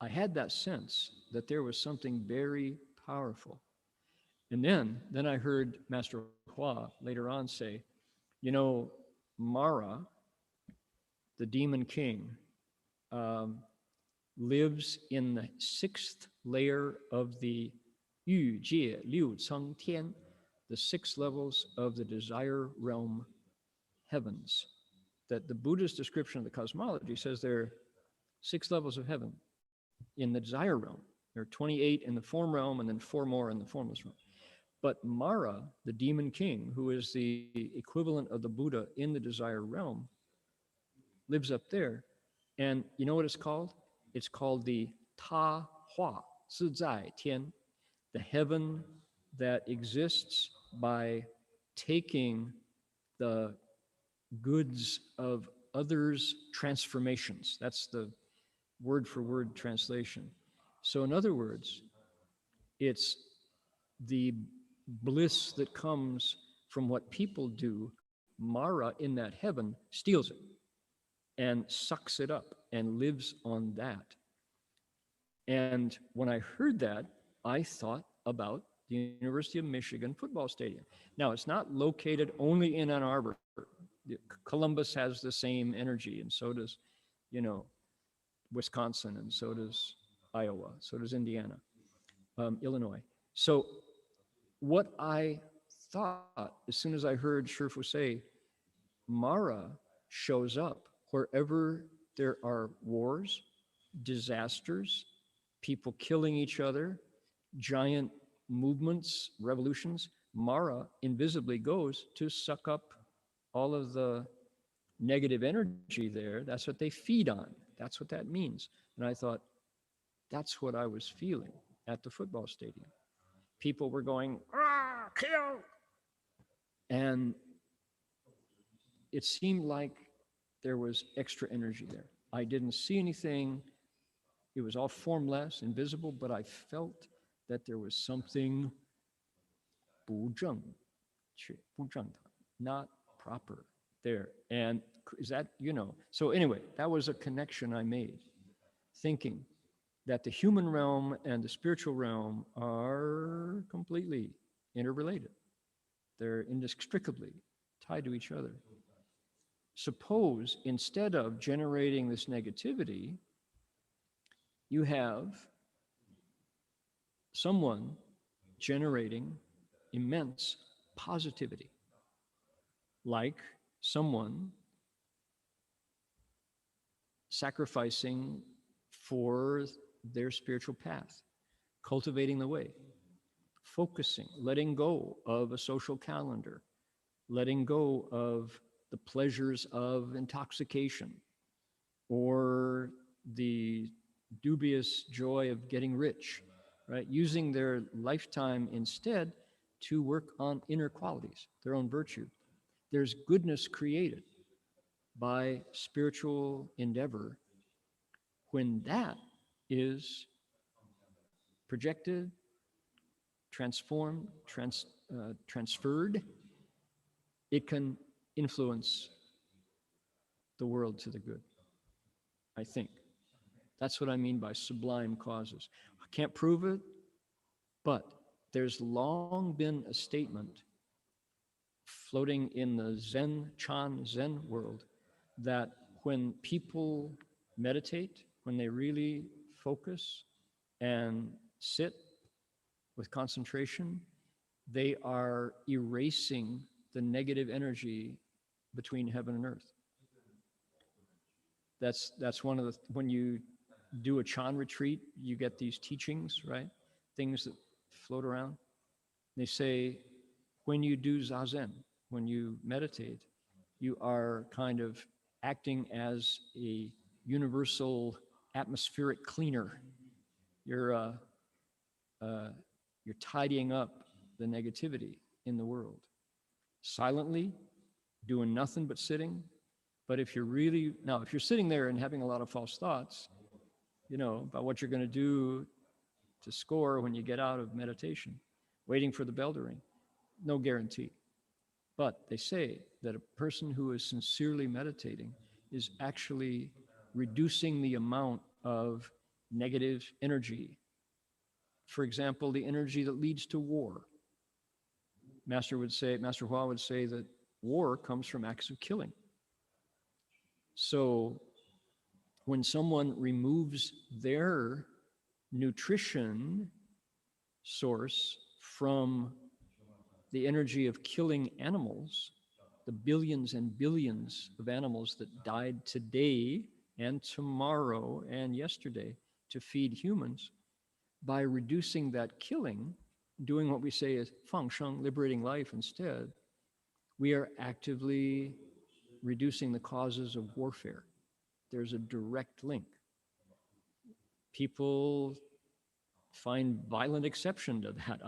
I had that sense that there was something very powerful. And then I heard Master Hua later on say, Mara, the demon king, lives in the 6th layer of the Yu Jie Liu Ceng Tian, the 6 levels of the desire realm heavens. That the Buddhist description of the cosmology says there are 6 levels of heaven in the desire realm. There are 28 in the form realm and then 4 more in the formless realm. But Mara, the demon king, who is the equivalent of the Buddha in the desire realm, lives up there. And you know what it's called? It's called the Ta Hua Zizai Tian, the heaven that exists by taking the goods of others' transformations. That's the word for word translation. So in other words, it's the bliss that comes from what people do. Mara in that heaven steals it and sucks it up and lives on that. And when I heard that, I thought about the University of Michigan football stadium. Now, it's not located only in Ann Arbor. Columbus has the same energy, and so does, Wisconsin, and so does Iowa, so does Indiana, Illinois. So what I thought, as soon as I heard Shifu say, Mara shows up wherever there are wars, disasters, people killing each other, giant movements, revolutions. Mara invisibly goes to suck up all of the negative energy there. That's what they feed on. That's what that means. And I thought, that's what I was feeling. at the football stadium. People were going, ah, kill. And it seemed like there was extra energy there. I didn't see anything. It was all formless, invisible, but I felt that there was something 不正确, 不正当, not proper there. And is that, so anyway, that was a connection I made, thinking that the human realm and the spiritual realm are completely interrelated. They're inextricably tied to each other. Suppose instead of generating this negativity, you have someone generating immense positivity, like someone sacrificing for their spiritual path, cultivating the way, focusing, letting go of a social calendar, letting go of the pleasures of intoxication or the dubious joy of getting rich, right? Using their lifetime instead to work on inner qualities, their own virtue. There's goodness created by spiritual endeavor when that is projected, transformed, transferred. It can influence the world to the good, I think. That's what I mean by sublime causes. I can't prove it, but there's long been a statement floating in the Chan Zen world that when people meditate, when they really focus and sit with concentration, they are erasing the negative energy between heaven and earth. That's one of the, when you do a Chan retreat, you get these teachings, right? Things that float around. They say, when you do Zazen, when you meditate, you are kind of acting as a universal atmospheric cleaner. You're tidying up the negativity in the world. Silently, doing nothing but sitting. But if you're really, now if you're sitting there and having a lot of false thoughts, about what you're going to do to score when you get out of meditation, waiting for the bell to ring, no guarantee. But they say that a person who is sincerely meditating is actually reducing the amount of negative energy. For example, the energy that leads to war. Master Hua would say that war comes from acts of killing. So when someone removes their nutrition source from the energy of killing animals, the billions and billions of animals that died today and tomorrow and yesterday to feed humans, by reducing that killing, doing what we say is fang sheng, liberating life instead, we are actively reducing the causes of warfare. There's a direct link. People find violent exception to that.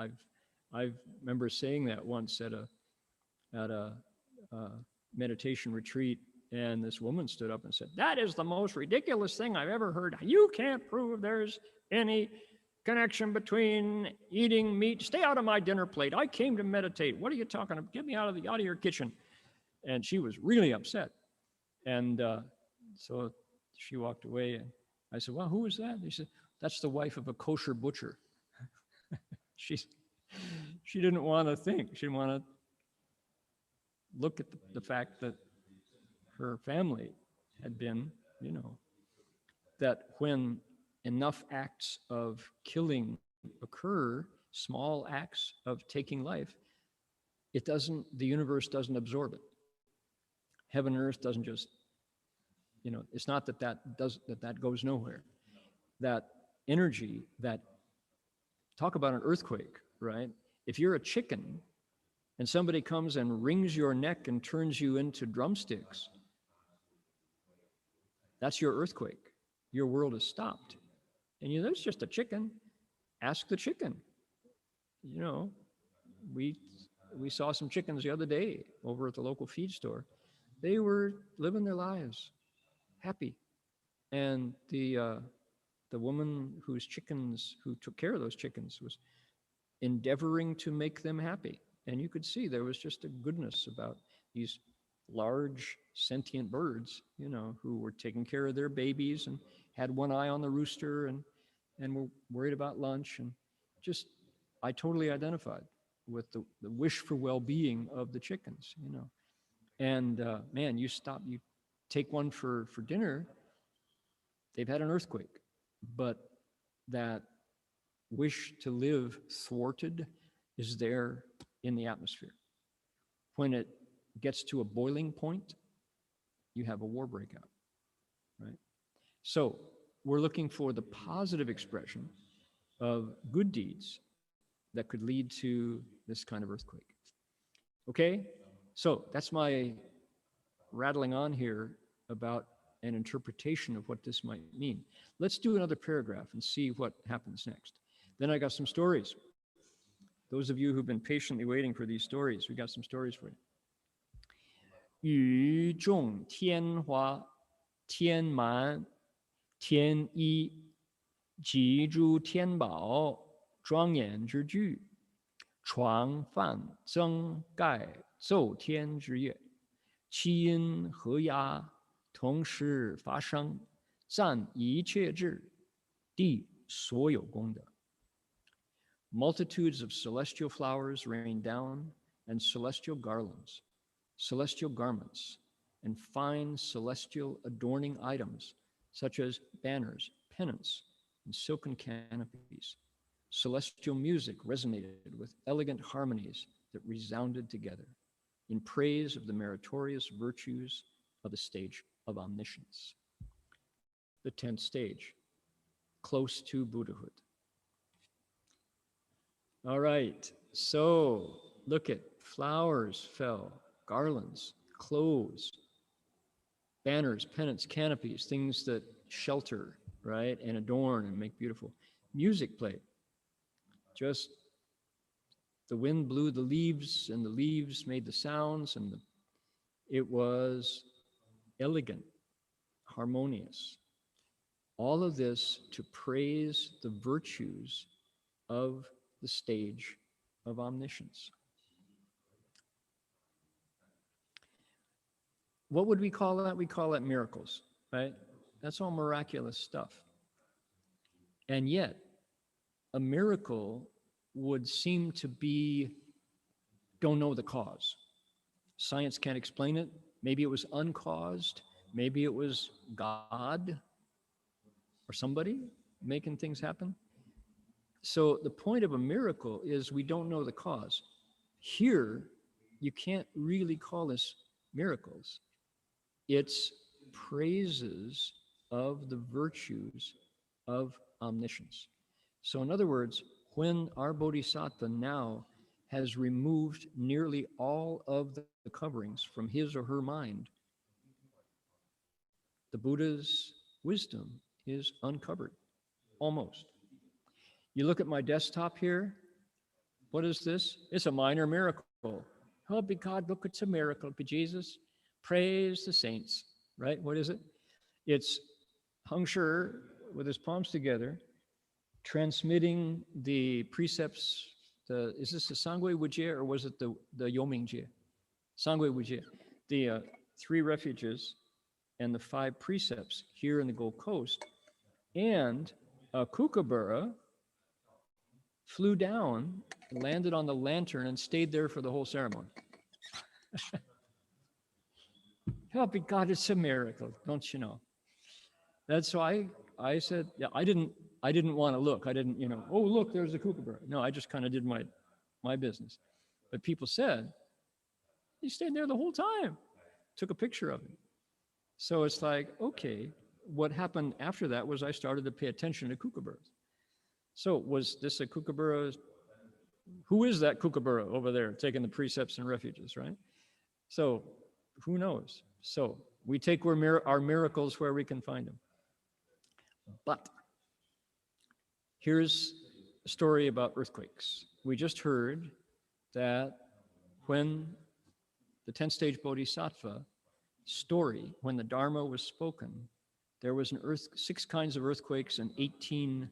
I remember saying that once at a meditation retreat, and this woman stood up and said, "That is the most ridiculous thing I've ever heard. You can't prove there's any connection between eating meat. Stay out of my dinner plate. I came to meditate. What are you talking about? Get me out of your kitchen." And she was really upset. And so she walked away, and I said, "Well, who was that?" He said, "That's the wife of a kosher butcher." She didn't want to think. She didn't want to look at the fact that her family had been, that when enough acts of killing occur, small acts of taking life, the universe doesn't absorb it. Heaven and earth doesn't just, it's not that goes nowhere. That energy, talk about an earthquake, right? If you're a chicken and somebody comes and wrings your neck and turns you into drumsticks, that's your earthquake. Your world is stopped. And that's just a chicken. ask the chicken. You know, we saw some chickens the other day over at the local feed store. They were living their lives, happy. And the woman who took care of those chickens was endeavoring to make them happy. And you could see there was just a goodness about these large sentient birds, you know, who were taking care of their babies and had one eye on the rooster and were worried about lunch. And just, I totally identified with the wish for well-being of the chickens, you know. And man, you take one for dinner, they've had an earthquake, but that wish to live thwarted is there in the atmosphere. When it gets to a boiling point, you have a war breakout, right? So we're looking for the positive expression of good deeds that could lead to this kind of earthquake. Okay, so that's my rattling on here about an interpretation of what this might mean. Let's do another paragraph and see what happens next. Then I got some stories. Those of you who've been patiently waiting for these stories, we got some stories for you. 宇众天华天满天一集诸天宝庄严之具传梵增盖奏天之乐七音合压同时发生赞一切智地所有功德 Multitudes of celestial flowers rain down and celestial garlands celestial garments, and fine celestial adorning items, such as banners, pennants, and silken canopies. Celestial music resonated with elegant harmonies that resounded together in praise of the meritorious virtues of the stage of omniscience. The 10th stage, close to Buddhahood. All right, so look at flowers fell. Garlands, clothes, banners, pennants, canopies, things that shelter, right, and adorn and make beautiful. Music played. Just the wind blew the leaves and the leaves made the sounds and it was elegant, harmonious. All of this to praise the virtues of the stage of omniscience. What would we call that? We call that miracles, right? That's all miraculous stuff. And yet, a miracle would seem to be, don't know the cause. Science can't explain it. Maybe it was uncaused. Maybe it was God or somebody making things happen. So the point of a miracle is we don't know the cause. Here, you can't really call this miracles. It's praises of the virtues of omniscience. So in other words, when our Bodhisattva now has removed nearly all of the coverings from his or her mind, the Buddha's wisdom is uncovered, almost. You look at my desktop here, what is this? It's a minor miracle. Oh, be God, look, it's a miracle, be Jesus. Praise the saints, right? What is it? It's Heng Shi with his palms together, transmitting the precepts. Is this the Sangui Wujie or was it the Yoming Jie? Sangui Wujie, the 3 refuges and the 5 precepts here in the Gold Coast. And a kookaburra flew down, landed on the lantern, and stayed there for the whole ceremony. Oh, God, it's a miracle, don't you know? That's why I said, yeah, I didn't want to look. I didn't, oh, look, there's a kookaburra. No, I just kind of did my business. But people said, he stayed there the whole time. Took a picture of him. So it's like, okay, what happened after that was I started to pay attention to kookaburras. So was this a kookaburra? Who is that kookaburra over there taking the precepts and refuges, right? So who knows? So we take our miracles where we can find them. But here's story about earthquakes. We just heard that when the 10th stage Bodhisattva story, when the Dharma was spoken, there was 6 kinds of earthquakes and 18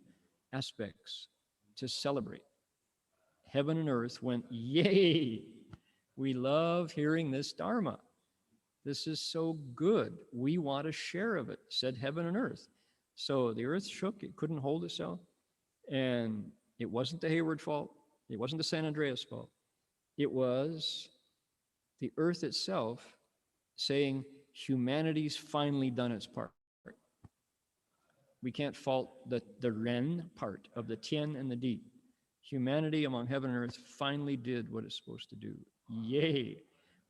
aspects to celebrate. Heaven and earth went, yay! We love hearing this Dharma. This is so good. We want a share of it, said heaven and earth. So the earth shook, it couldn't hold itself. And it wasn't the Hayward fault. It wasn't the San Andreas fault. It was the earth itself saying humanity's finally done its part. We can't fault the Ren part of the Tien and the Di. Humanity among heaven and earth finally did what it's supposed to do. Yay!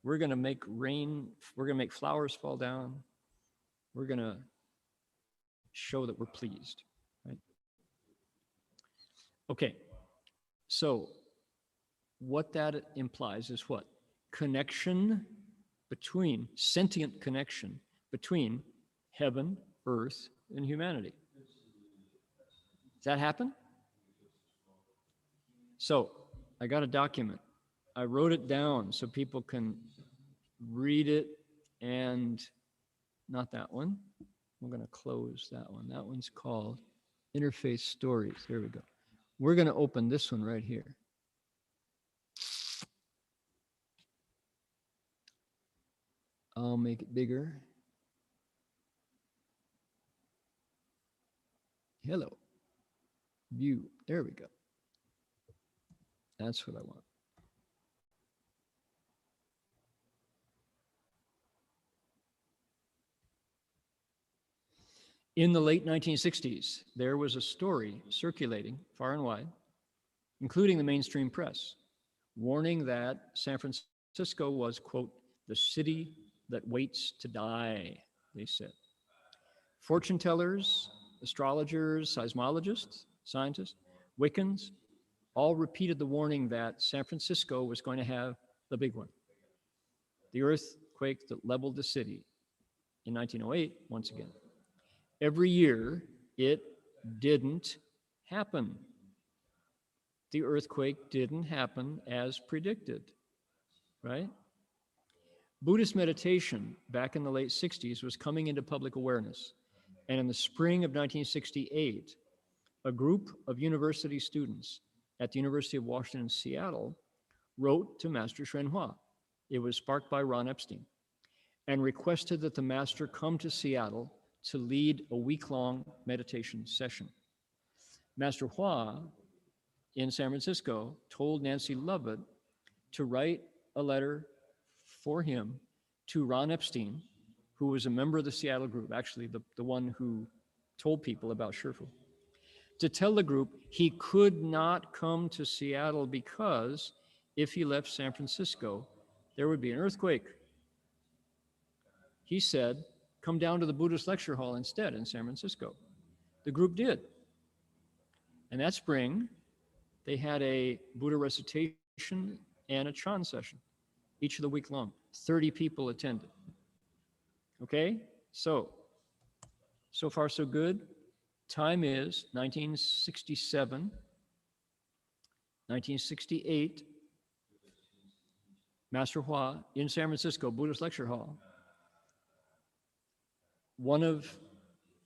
We're going to make rain, we're going to make flowers fall down. We're going to show that we're pleased, right? Okay, so what that implies is what? Connection between, sentient connection between heaven, earth, and humanity. Does that happen? So I got a document. I wrote it down so people can read it, and not that one. I'm going to close that one. That one's called Interfaith Stories. There we go. We're going to open this one right here. I'll make it bigger. Hello. View. There we go. That's what I want. In the late 1960s, there was a story circulating far and wide, including the mainstream press, warning that San Francisco was, quote, the city that waits to die, they said. Fortune tellers, astrologers, seismologists, scientists, Wiccans, all repeated the warning that San Francisco was going to have the big one. The earthquake that leveled the city in 1908, once again. Every year, it didn't happen. The earthquake didn't happen as predicted, right? Buddhist meditation back in the late 60s was coming into public awareness. And in the spring of 1968, a group of university students at the University of Washington in Seattle wrote to Master Hsuan Hua. It was sparked by Ron Epstein, and requested that the master come to Seattle to lead a week-long meditation session. Master Hua in San Francisco told Nancy Lovett to write a letter for him to Ron Epstein, who was a member of the Seattle group, actually the one who told people about Shifu, to tell the group he could not come to Seattle because if he left San Francisco, there would be an earthquake. He said, come down to the Buddhist lecture hall instead in San Francisco. The group did. And that spring, they had a Buddha recitation and a Chan session, each of the week long. 30 people attended. Okay, so far so good. Time is 1967, 1968, Master Hua in San Francisco, Buddhist lecture hall. One of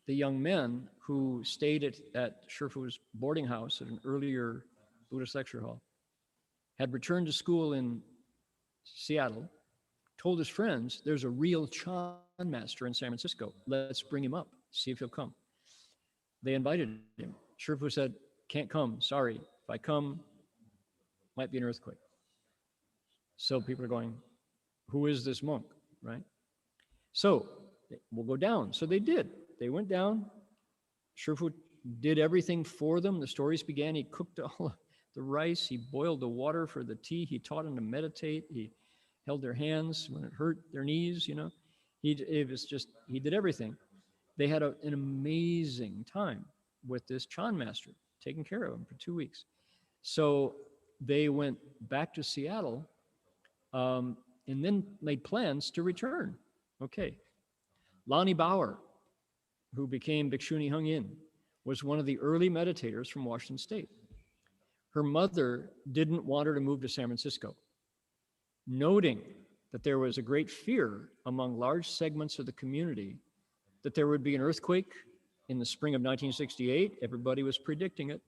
the young men who stayed at Shifu's boarding house at an earlier Buddhist lecture hall had returned to school in Seattle, told his friends, there's a real Chan master in San Francisco. Let's bring him up, see if he'll come. They invited him. Shifu said, can't come, sorry. If I come, might be an earthquake. So people are going, who is this monk, right? So we'll go down. So they did. They went down. Shifu did everything for them. The stories began. He cooked all the rice. He boiled the water for the tea. He taught them to meditate. He held their hands when it hurt their knees, you know. He did everything. They had an amazing time with this Chan master, taking care of him for 2 weeks. So they went back to Seattle and then made plans to return. Okay. Lani Bauer, who became Bhikshuni Hung Yin, was one of the early meditators from Washington State. her mother didn't want her to move to San Francisco, noting that there was a great fear among large segments of the community that there would be an earthquake in the spring of 1968. Everybody was predicting it.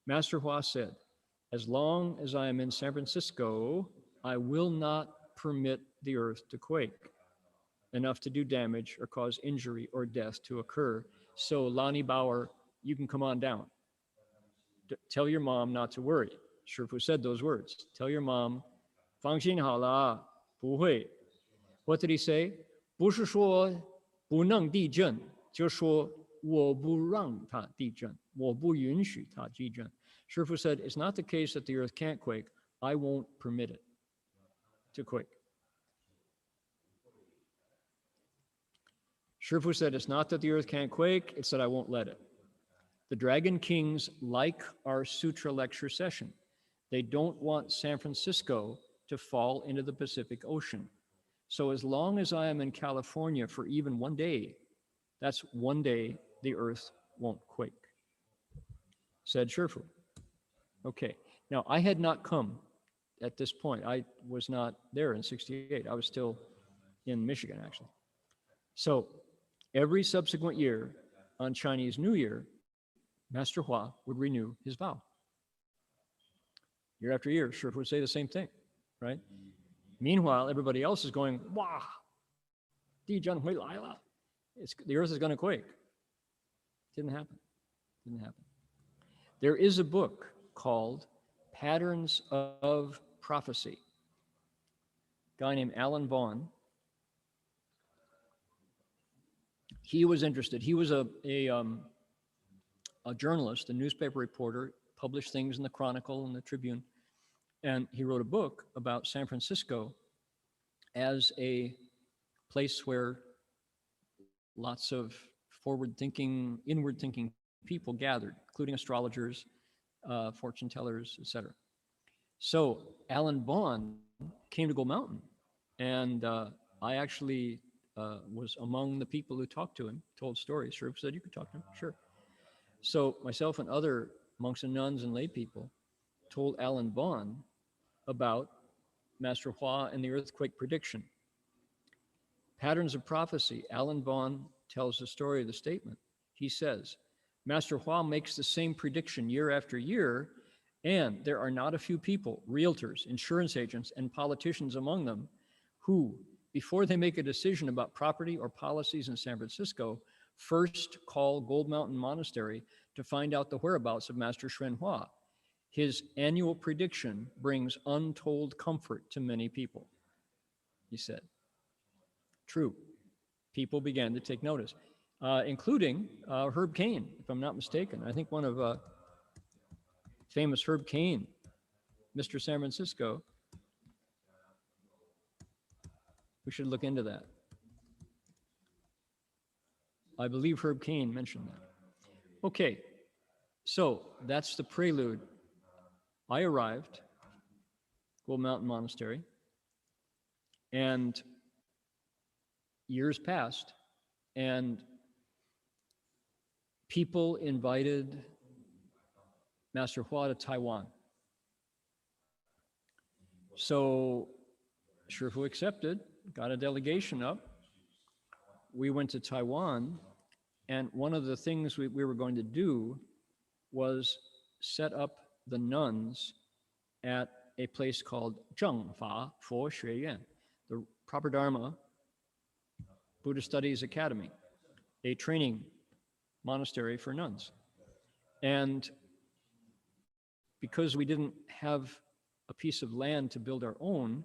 Master Hua said, as long as I am in San Francisco, I will not permit the earth to quake enough to do damage or cause injury or death to occur. So Lani Bauer, you can come on down. Tell your mom not to worry. Shifu said those words. Tell your mom, 放心好了，不会. What did he say? 不是说不能地震，就说我不让它地震，我不允许它地震. Shifu said, it's not the case that the earth can't quake. I won't permit it to quake. Shifu said, it's not that the earth can't quake, it's that I won't let it. The Dragon Kings like our sutra lecture session. They don't want San Francisco to fall into the Pacific Ocean. So as long as I am in California for even one day, that's one day the earth won't quake, said Shifu. Okay, now I had not come at this point. I was not there in 68. I was still in Michigan, actually. So every subsequent year on Chinese New Year, Master Hua would renew his vow. Year after year, Shifu would say the same thing, right? Meanwhile, everybody else is going, wow, the earth is going to quake. Didn't happen. Didn't happen. There is a book called Patterns of Prophecy. A guy named Alan Vaughan. He was interested. He was a journalist, a newspaper reporter, published things in the Chronicle and the Tribune. And he wrote a book about San Francisco as a place where lots of forward-thinking, inward-thinking people gathered, including astrologers, fortune tellers, etc. So Alan Vaughan came to Gold Mountain, and I actually was among the people who talked to him, told stories. Shifu said, you could talk to him, sure. So myself and other monks and nuns and lay people told Alan Vaughan about Master Hua and the earthquake prediction. Patterns of Prophecy, Alan Vaughan tells the story of the statement. He says, Master Hua makes the same prediction year after year, and there are not a few people, realtors, insurance agents, and politicians among them, who, before they make a decision about property or policies in San Francisco, first call Gold Mountain Monastery to find out the whereabouts of Master Hsuen Hua. His annual prediction brings untold comfort to many people, he said. True. People began to take notice, including Herb Cain, if I'm not mistaken. I think one of famous Herb Cain, Mr. San Francisco. We should look into that. I believe Herb Cain mentioned that. Okay, so that's the prelude. I arrived, Gold Mountain Monastery, and years passed, and people invited Master Hua to Taiwan. So Shifu accepted, got a delegation up. We went to Taiwan, and one of the things we were going to do was set up the nuns at a place called Zhengfa Fo Xueyuan, the Proper Dharma Buddhist Studies Academy, a training monastery for nuns. And because we didn't have a piece of land to build our own,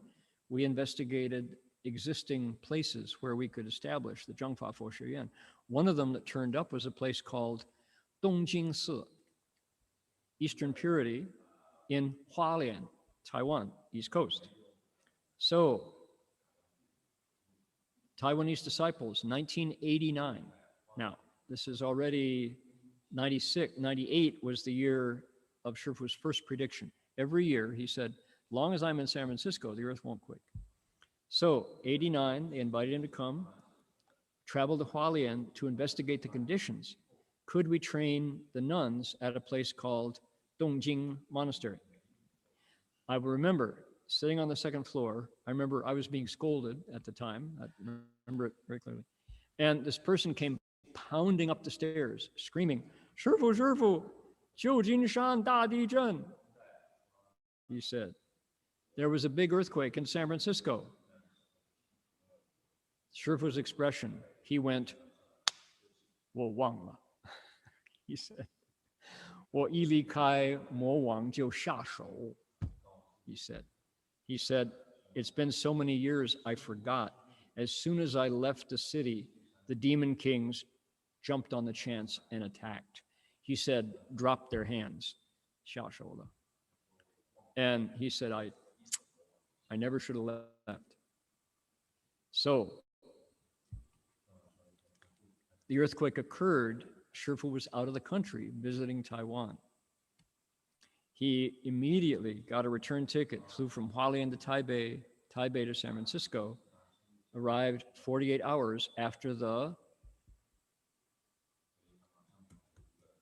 we investigated existing places where we could establish the Zhengfa Fo Xueyuan. One of them that turned up was a place called Dongjingsi, Eastern Purity, in Hualien, Taiwan, East Coast. So, Taiwanese disciples, 1989. Now, this is already 96, 98 was the year of Shifu's first prediction. Every year, he said, long as I'm in San Francisco, the earth won't quake. So, 89, they invited him to come, travel to Hualien to investigate the conditions. Could we train the nuns at a place called Dongjing Monastery. I remember sitting on the second floor. I remember I was being scolded at the time. I remember it very clearly. And this person came pounding up the stairs, screaming, "Shifu, Shifu, 旧金山大地震." He said, there was a big earthquake in San Francisco. Shifu's expression, he went, 我忘了. He said, 我一离开魔王就下手. He said, it's been so many years I forgot. As soon as I left the city, the demon kings jumped on the chance and attacked. He said, drop their hands. 下手了. And he said, I never should have left. So the earthquake occurred. Shifu was out of the country visiting Taiwan. He immediately got a return ticket, flew from Hualien to Taipei, Taipei to San Francisco, arrived 48 hours after the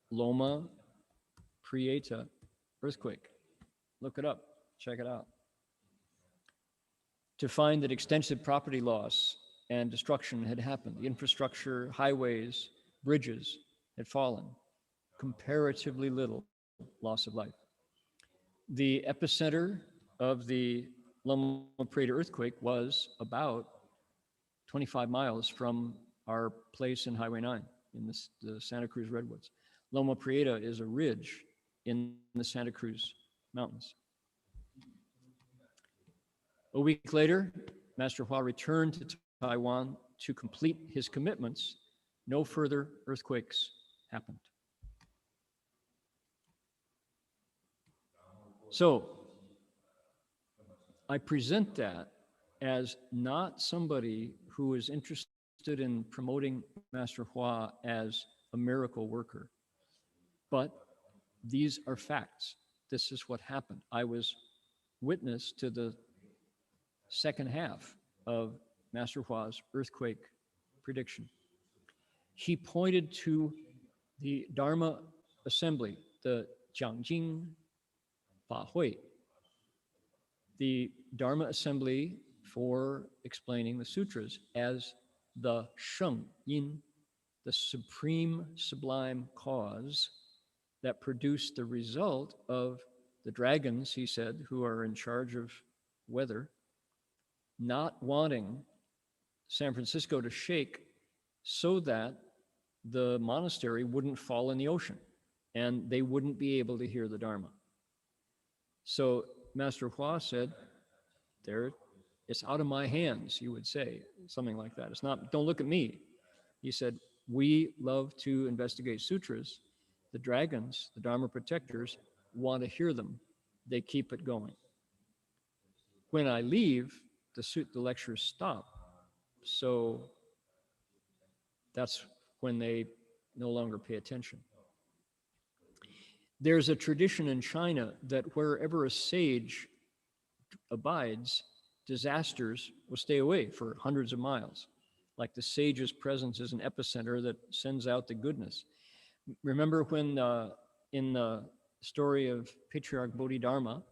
Loma Prieta earthquake. Look it up, check it out. To find that extensive property loss and destruction had happened. The infrastructure, highways, bridges had fallen. Comparatively little loss of life. The epicenter of the Loma Prieta earthquake was about 25 miles from our place in Highway 9 in the Santa Cruz Redwoods. Loma Prieta is a ridge in the Santa Cruz Mountains. A week later, Master Hua returned to Taiwan to complete his commitments. No further earthquakes happened. So I present that as not somebody who is interested in promoting Master Hua as a miracle worker, but these are facts. This is what happened. I was witness to the second half of Master Hua's earthquake prediction. He pointed to the Dharma assembly, the Jiangjing Fahui, the Dharma assembly for explaining the sutras, as the Sheng Yin, the supreme sublime cause that produced the result of the dragons, he said, who are in charge of weather, not wanting San Francisco to shake so that the monastery wouldn't fall in the ocean and they wouldn't be able to hear the Dharma. So Master Hua said, it's out of my hands, he would say, something like that. It's not, don't look at me. He said, we love to investigate sutras. The dragons, the Dharma protectors, want to hear them. They keep it going. When I leave, the lectures stop. So that's when they no longer pay attention. There's a tradition in China that wherever a sage abides, disasters will stay away for hundreds of miles. Like the sage's presence is an epicenter that sends out the goodness. Remember when in the story of Patriarch Bodhidharma,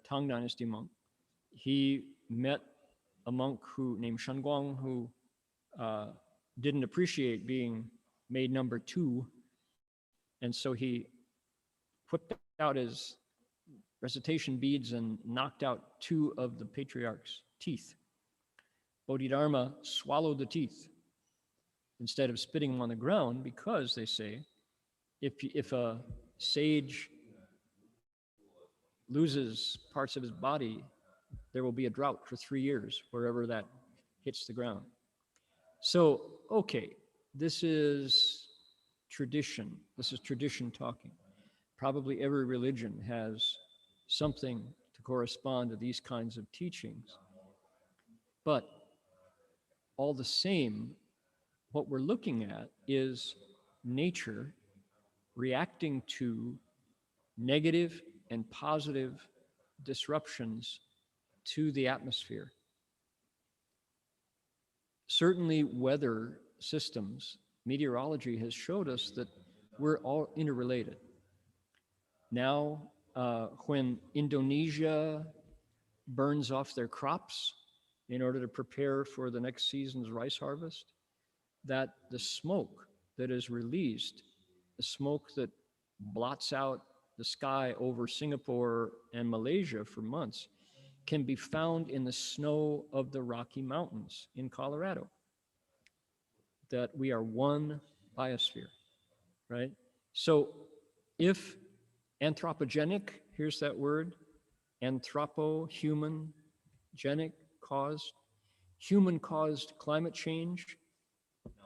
Tang Dynasty monk, he met a monk named Shen Guang who didn't appreciate being made number 2. And so he whipped out his recitation beads and knocked out 2 of the patriarch's teeth. Bodhidharma swallowed the teeth instead of spitting them on the ground because, they say, if a sage loses parts of his body, there will be a drought for 3 years wherever that hits the ground. So, okay, this is tradition. This is tradition talking. Probably every religion has something to correspond to these kinds of teachings. But all the same, what we're looking at is nature reacting to negative and positive disruptions to the atmosphere. Certainly weather systems, meteorology has showed us that we're all interrelated. Now, when Indonesia burns off their crops in order to prepare for the next season's rice harvest, that the smoke that is released, the smoke that blots out the sky over Singapore and Malaysia for months, can be found in the snow of the Rocky Mountains in Colorado. That we are one biosphere, right? So if anthropogenic, here's that word, anthropo, human, genic, caused, human-caused climate change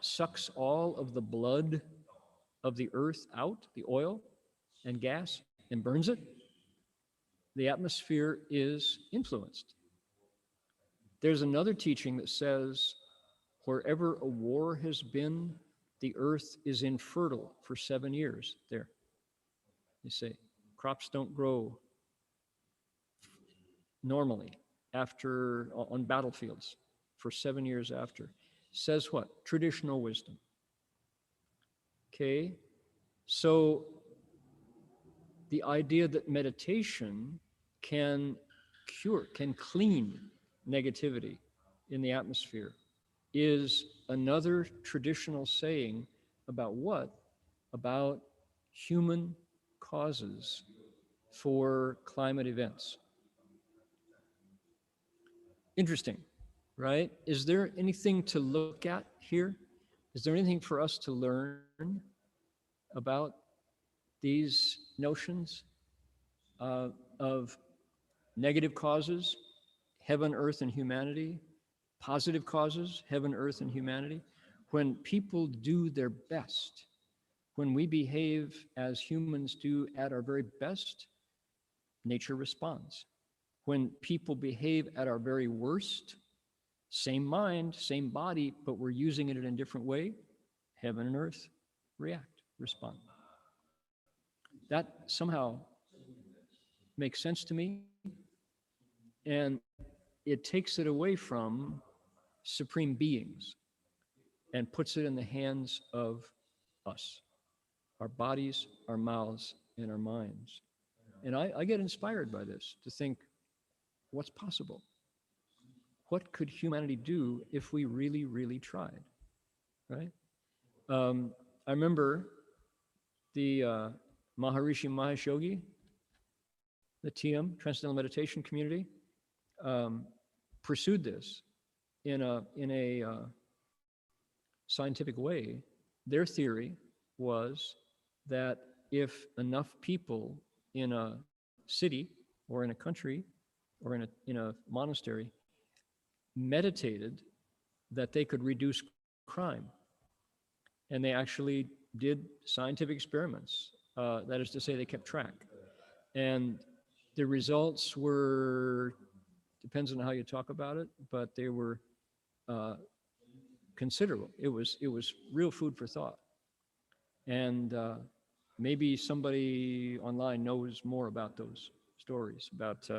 sucks all of the blood of the earth out, the oil and gas, and burns it, the atmosphere is influenced. There's another teaching that says wherever a war has been, the earth is infertile for 7 years there. They say crops don't grow normally after on battlefields for 7 years after. Says what? Traditional wisdom. Okay, so the idea that meditation can cure, can clean negativity in the atmosphere is another traditional saying about what? About human causes for climate events. Interesting, right? Is there anything to look at here? Is there anything for us to learn about these notions of negative causes, heaven, earth, and humanity, positive causes, heaven, earth, and humanity? When people do their best, when we behave as humans do at our very best, nature responds. When people behave at our very worst, same mind, same body, but we're using it in a different way, heaven and earth react, respond. That somehow makes sense to me, and it takes it away from supreme beings and puts it in the hands of us, our bodies, our mouths, and our minds. And I get inspired by this to think, what's possible? What could humanity do if we really, really tried, right? I remember the Maharishi Mahesh Yogi, the TM, Transcendental Meditation Community, pursued this in a scientific way. Their theory was that if enough people in a city or in a country or in a monastery meditated, that they could reduce crime. And they actually did scientific experiments. That is to say, they kept track. And the results were, depends on how you talk about it, but they were considerable. It was real food for thought. And maybe somebody online knows more about those stories, about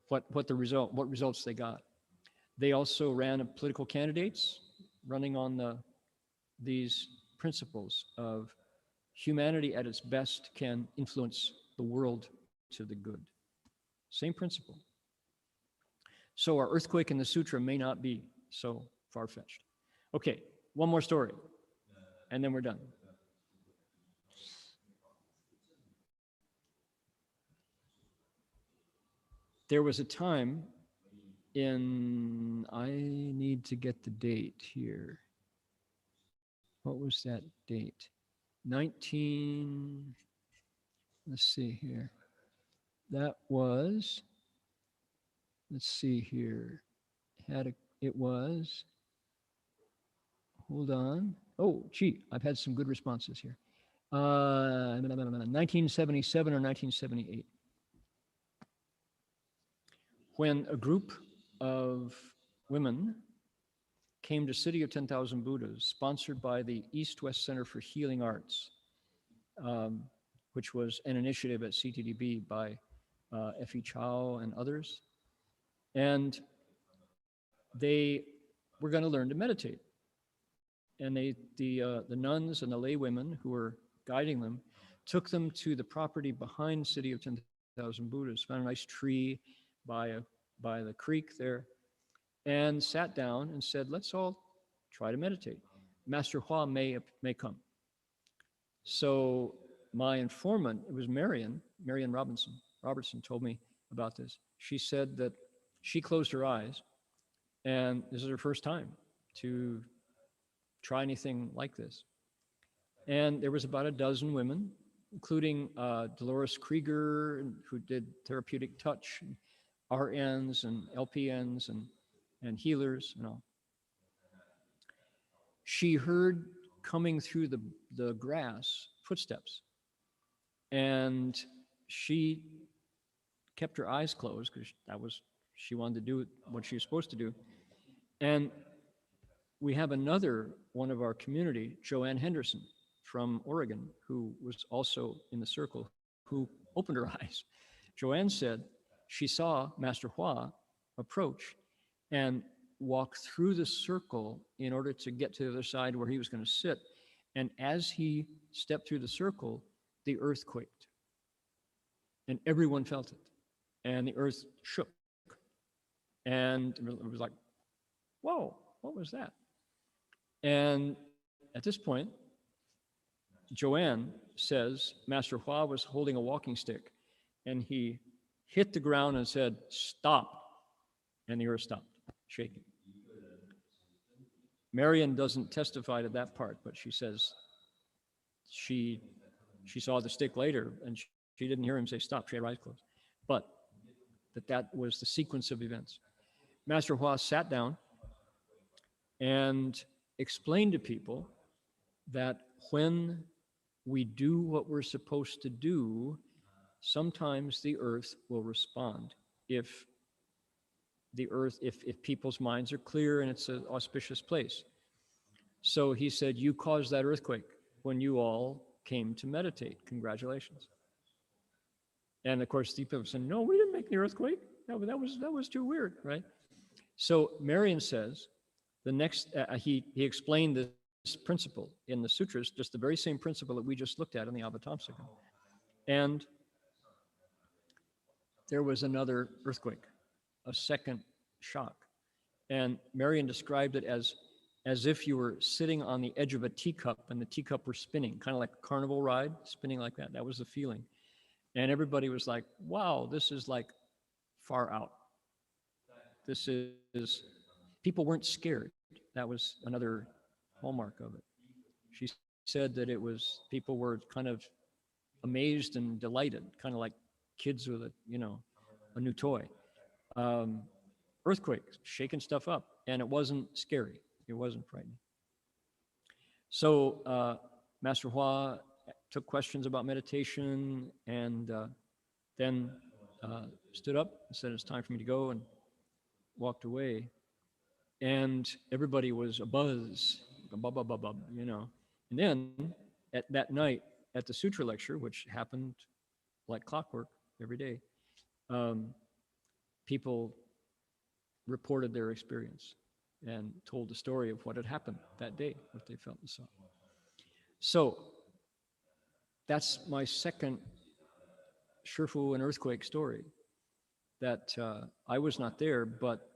what results they got. They also ran political candidates running on these principles of humanity at its best can influence the world to the good. Same principle. So our earthquake in the sutra may not be so far-fetched. Okay, one more story, and then we're done. There was a time I need to get the date here. What was that date? Let's see here. That was, let's see here. It was, hold on. Oh, gee, I've had some good responses here. 1977 or 1978. When a group of women came to City of 10,000 Buddhas, sponsored by the East-West Center for Healing Arts, which was an initiative at CTTB by F.E. Chow and others. And they were going to learn to meditate. And the nuns and the lay women who were guiding them took them to the property behind City of 10,000 Buddhas, found a nice tree by the creek there, and sat down and said, let's all try to meditate. Master Hua may come. So my informant, it was Marion Robertson told me about this. She said that she closed her eyes, and this is her first time to try anything like this. And there was about a dozen women, including Dolores Krieger, who did therapeutic touch, and RNs and LPNs and healers and all. She heard coming through the grass footsteps, and she kept her eyes closed because she wanted to do what she was supposed to do. And we have another one of our community, Joanne Henderson from Oregon, who was also in the circle, who opened her eyes. Joanne said she saw Master Hua approach and walk through the circle in order to get to the other side where he was going to sit. And as he stepped through the circle, the earth quaked. And everyone felt it. And the earth shook. And it was like, whoa, what was that? And at this point, Joanne says Master Hua was holding a walking stick, and he hit the ground and said, stop. And the earth stopped shaking. Marion doesn't testify to that part, but she says she saw the stick later, and she didn't hear him say stop. She had her eyes closed. But that was the sequence of events. Master Hua sat down and explained to people that when we do what we're supposed to do, sometimes the earth will respond. If people's minds are clear and it's an auspicious place. So he said, you caused that earthquake when you all came to meditate. Congratulations. And of course, the people said, no, we didn't make the earthquake. No, that was too weird, right? So Marion says, the next, he explained this principle in the sutras, just the very same principle that we just looked at in the Avatamsaka. And there was another earthquake, a second shock. And Marion described it as if you were sitting on the edge of a teacup and the teacup were spinning, kind of like a carnival ride, spinning like that. That was the feeling. And everybody was like, wow, this is like far out. This is, people weren't scared. That was another hallmark of it. She said that it was, people were kind of amazed and delighted, kind of like kids with a new toy. Earthquakes, shaking stuff up, and it wasn't scary. It wasn't frightening. So Master Hua took questions about meditation, and then stood up and said, it's time for me to go, and walked away. And everybody was abuzz, And then at that night at the sutra lecture, which happened like clockwork every day, people reported their experience and told the story of what had happened that day, what they felt and saw. So that's my second Shifu and earthquake story, that I was not there, but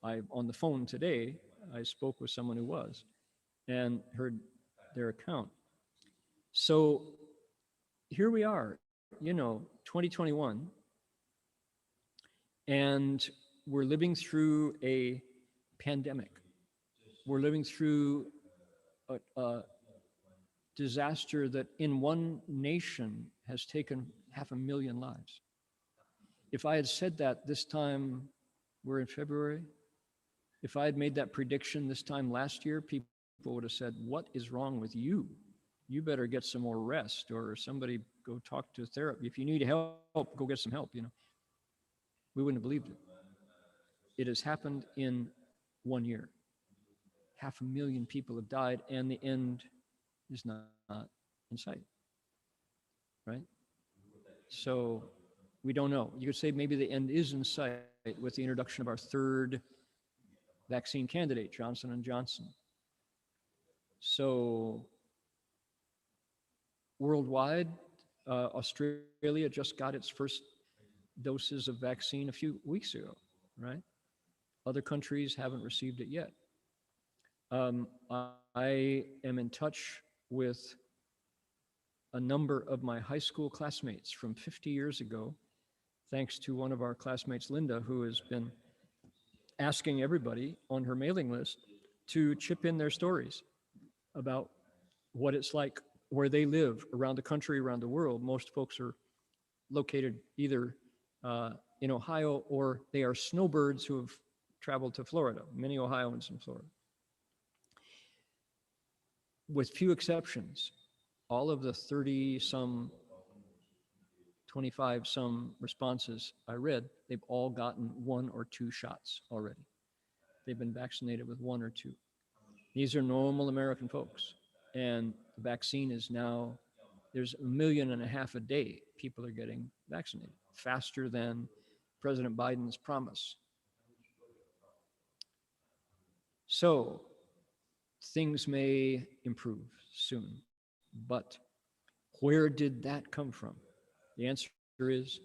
on the phone today, I spoke with someone who was and heard their account. So here we are, 2021, and we're living through a pandemic. We're living through a disaster that in one nation has taken 500,000 lives. If I had said that this time, we're in February, if I had made that prediction this time last year, people would have said, what is wrong with you? You better get some more rest, or somebody go talk to a therapist. If you need help, go get some help, We wouldn't have believed it. It has happened in 1 year. 500,000 people have died, and the end is not in sight, right? So we don't know. You could say maybe the end is in sight with the introduction of our third vaccine candidate, Johnson & Johnson. So worldwide, Australia just got its first doses of vaccine a few weeks ago, right? Other countries haven't received it yet. I am in touch with a number of my high school classmates from 50 years ago, thanks to one of our classmates, Linda, who has been asking everybody on her mailing list to chip in their stories about what it's like where they live around the country, around the world. Most folks are located either in Ohio, or they are snowbirds who have traveled to Florida, many Ohioans in Florida. With few exceptions, all of the 30-some, 25-some responses I read, they've all gotten 1 or 2 shots already. They've been vaccinated with 1 or 2. These are normal American folks. And the vaccine is now, there's 1.5 million a day people are getting vaccinated, faster than President Biden's promise. So things may improve soon, but where did that come from? The answer is,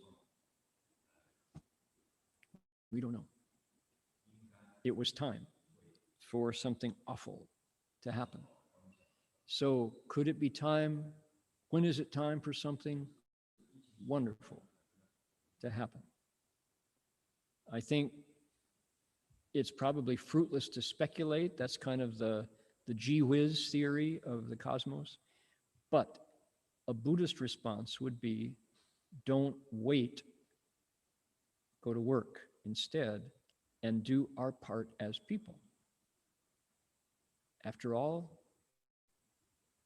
we don't know. It was time for something awful to happen. So could it be time? When is it time for something wonderful to happen? I think it's probably fruitless to speculate. That's kind of the gee whiz theory of the cosmos. But a Buddhist response would be, don't wait, go to work instead and do our part as people. After all,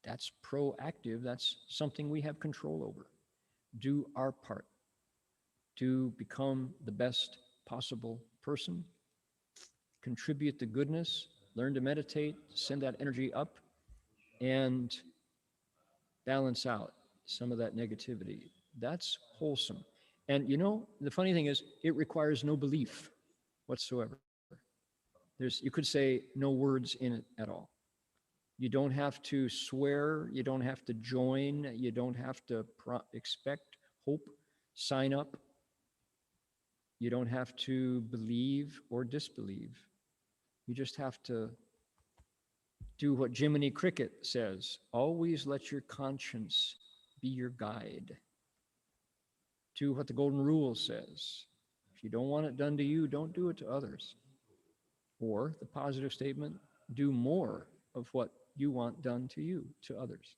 that's proactive. That's something we have control over. Do our part to become the best possible person, contribute to goodness, learn to meditate, send that energy up, and balance out some of that negativity. That's wholesome. And you know, the funny thing is, it requires no belief whatsoever. You could say no words in it at all. You don't have to swear, you don't have to join, you don't have to expect, hope, sign up. You don't have to believe or disbelieve. You just have to do what Jiminy Cricket says, always let your conscience be your guide. Do what the Golden Rule says. If you don't want it done to you, don't do it to others. Or the positive statement, do more of what you want done to you, to others.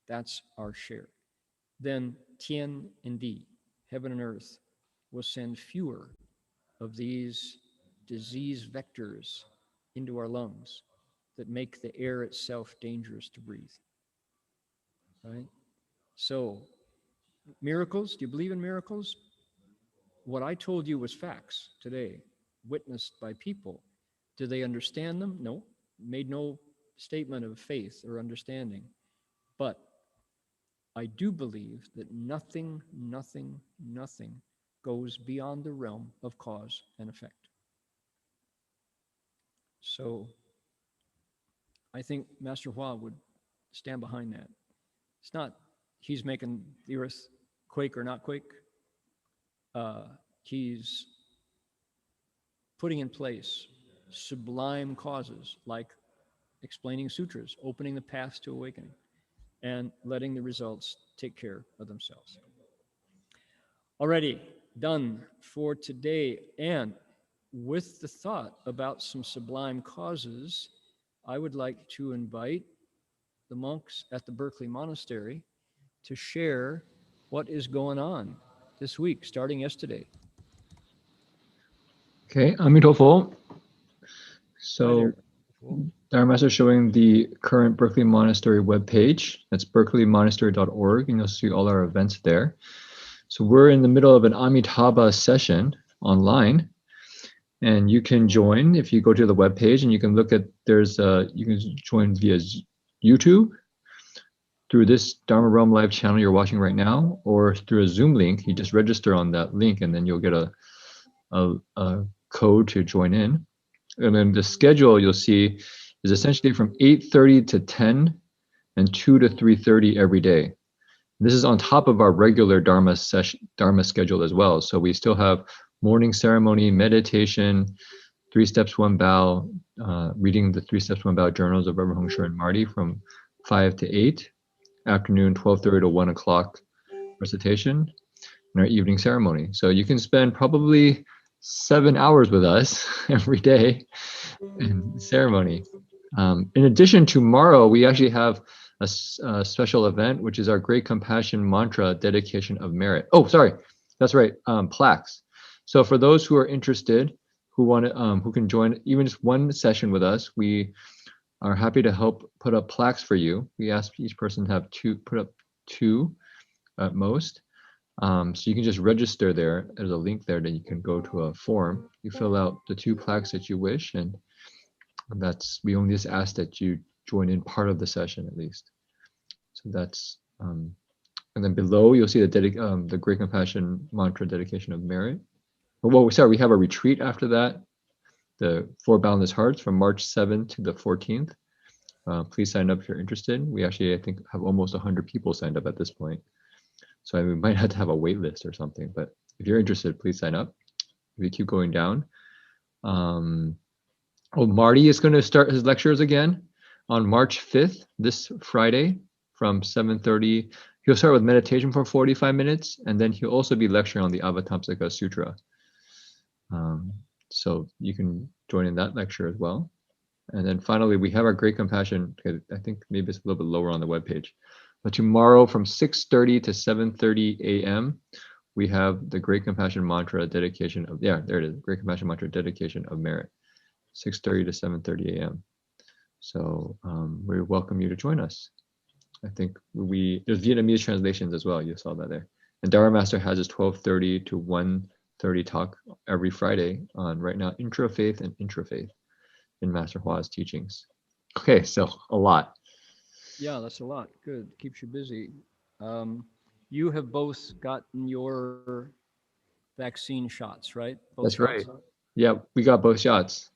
That's our share. Then Tian and Di, heaven and earth, will send fewer of these disease vectors into our lungs that make the air itself dangerous to breathe. Right? So, miracles, do you believe in miracles? What I told you was facts today, witnessed by people. Do they understand them? No. Made no statement of faith or understanding. But I do believe that nothing goes beyond the realm of cause and effect. So I think Master Hua would stand behind that. It's not he's making the earth quake or not quake. He's putting in place sublime causes like explaining sutras, opening the path to awakening, and letting the results take care of themselves. Already done for today. And with the thought about some sublime causes, I would like to invite the monks at the Berkeley Monastery to share what is going on this week, starting yesterday. Okay, Amitofo. So Dharma is showing the current Berkeley Monastery webpage. That's berkeleymonastery.org, and you'll see all our events there. So we're in the middle of an Amitabha session online, and you can join if you go to the webpage, and you can look at, you can join via YouTube through this Dharma Realm Live channel you're watching right now, or through a Zoom link. You just register on that link, and then you'll get a code to join in. And then the schedule you'll see is essentially from 8:30 to 10 and 2 to 3:30 every day. This is on top of our regular Dharma schedule as well. So we still have morning ceremony, meditation, 3 steps, 1 bow, reading the 3 steps, 1 bow journals of Reverend Hong Shu and Marty from 5 to 8, afternoon 12:30 to 1 o'clock recitation, and our evening ceremony. So you can spend probably 7 hours with us every day in ceremony. In addition, tomorrow we actually have a special event, which is our Great Compassion Mantra Dedication of Merit. Oh, sorry, that's right, plaques. So for those who are interested, who want to, who can join even just one session with us, we are happy to help put up plaques for you. We ask each person to have put up 2 at most. So you can just register there. There's a link there that you can go to a form. You fill out the 2 plaques that you wish, and we only just ask that you join in part of the session at least. So that's, and then below you'll see the Great Compassion Mantra Dedication of Merit. Well, sorry, we have a retreat after that, the 4 Boundless Hearts from March 7th to the 14th. Please sign up if you're interested. We actually, I think, have almost 100 people signed up at this point. So we might have to have a wait list or something, but if you're interested, please sign up. We keep going down. Marty is going to start his lectures again on March 5th, this Friday from 7:30. He'll start with meditation for 45 minutes, and then he'll also be lecturing on the Avatamsaka Sutra. So you can join in that lecture as well. And then finally, we have our Great Compassion. I think maybe it's a little bit lower on the webpage. But tomorrow from 6:30 to 7:30 a.m., we have the Great Compassion Mantra Dedication of, there it is, Great Compassion Mantra Dedication of Merit, 6:30 to 7:30 a.m. So we welcome you to join us. I think there's Vietnamese translations as well. You saw that there. And Dharma Master has his 12:30 to 1:30 talk every Friday on right now intra-faith and intra-faith in Master Hua's teachings. Okay, so a lot. Yeah, that's a lot. Good. Keeps you busy. You have both gotten your vaccine shots, right? Both That's shots? right. Yeah, we got both shots.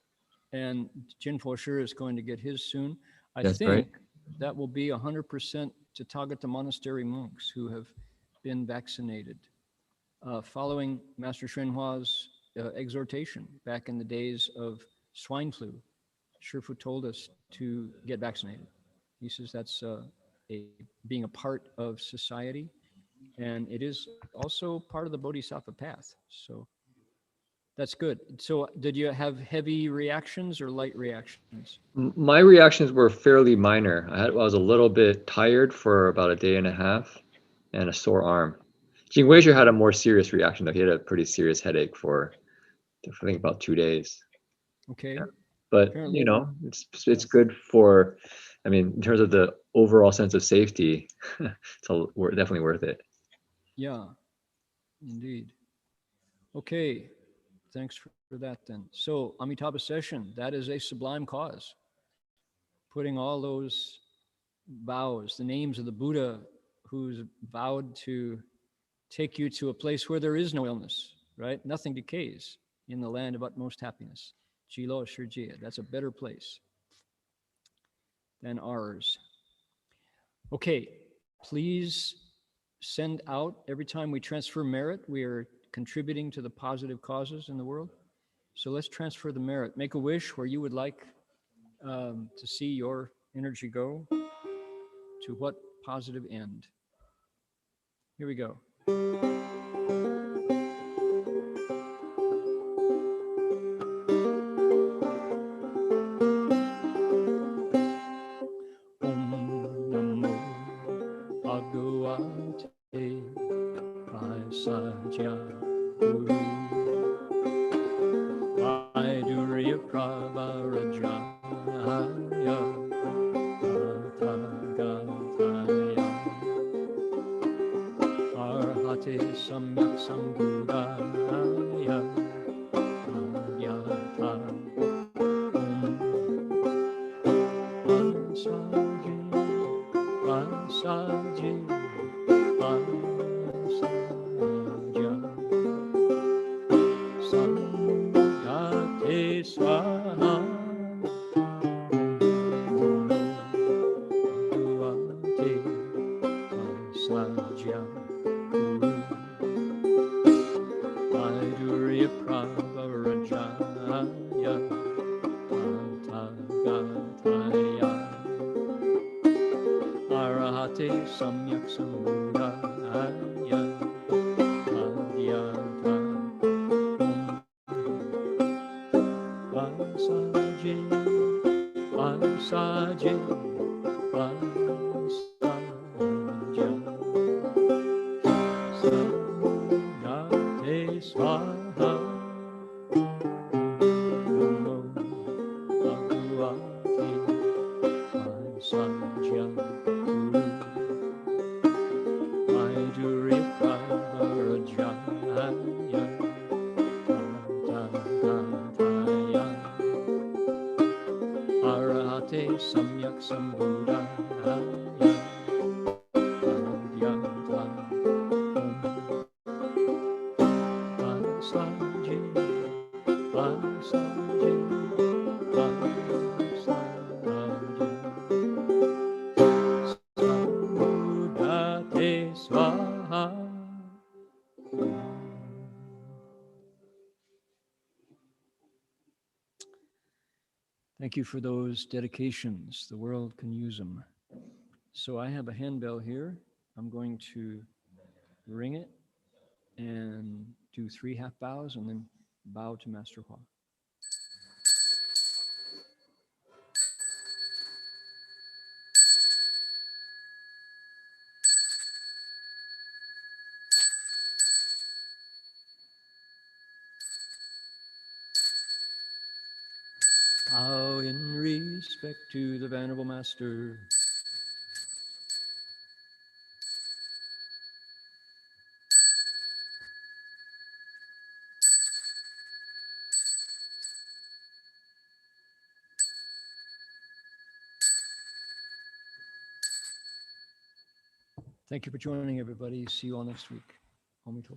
And Jin for sure is going to get his soon. I That's think right. that will be 100% Tathagata monastery monks who have been vaccinated. Following Master Shenhua's exhortation back in the days of swine flu, Shifu told us to get vaccinated. He says that's being a part of society, and it is also part of the Bodhisattva path. So that's good. So did you have heavy reactions or light reactions? My reactions were fairly minor. I was a little bit tired for about a day and a half and a sore arm. Jing Weizhi had a more serious reaction though. He had a pretty serious headache for, I think, about 2 days. Okay. Yeah. But Apparently, you know, it's good for, I mean, in terms of the overall sense of safety, it's definitely worth it. Yeah, indeed. Okay, thanks for that then. So Amitabha session, that is a sublime cause. Putting all those vows, the names of the Buddha who's vowed to take you to a place where there is no illness, right? Nothing decays, in the land of utmost happiness. Jilo Shirjia, that's a better place than ours. Okay, please send out, every time we transfer merit, we are contributing to the positive causes in the world. So let's transfer the merit. Make a wish where you would like to see your energy go to what positive end. Here we go. Arahate Samyak Sambuddhaya Adhyanta Vasaje Vasaje Vasaja Samudate Swaha Namo Bhagavate Vasaja Guru Vaidurika Varajaya Tatataya Arahate Samyak Sambuddhaya Adhyanta Vasaje Vasaje Vasaja Samudate Swaha. Thank you for those dedications. The world can use them. So I have a handbell here. I'm going to ring it and do 3 half bows and then bow to Master Hua. Bow in respect to the Venerable Master. Thank you for joining, everybody. See you all next week. Om Tov.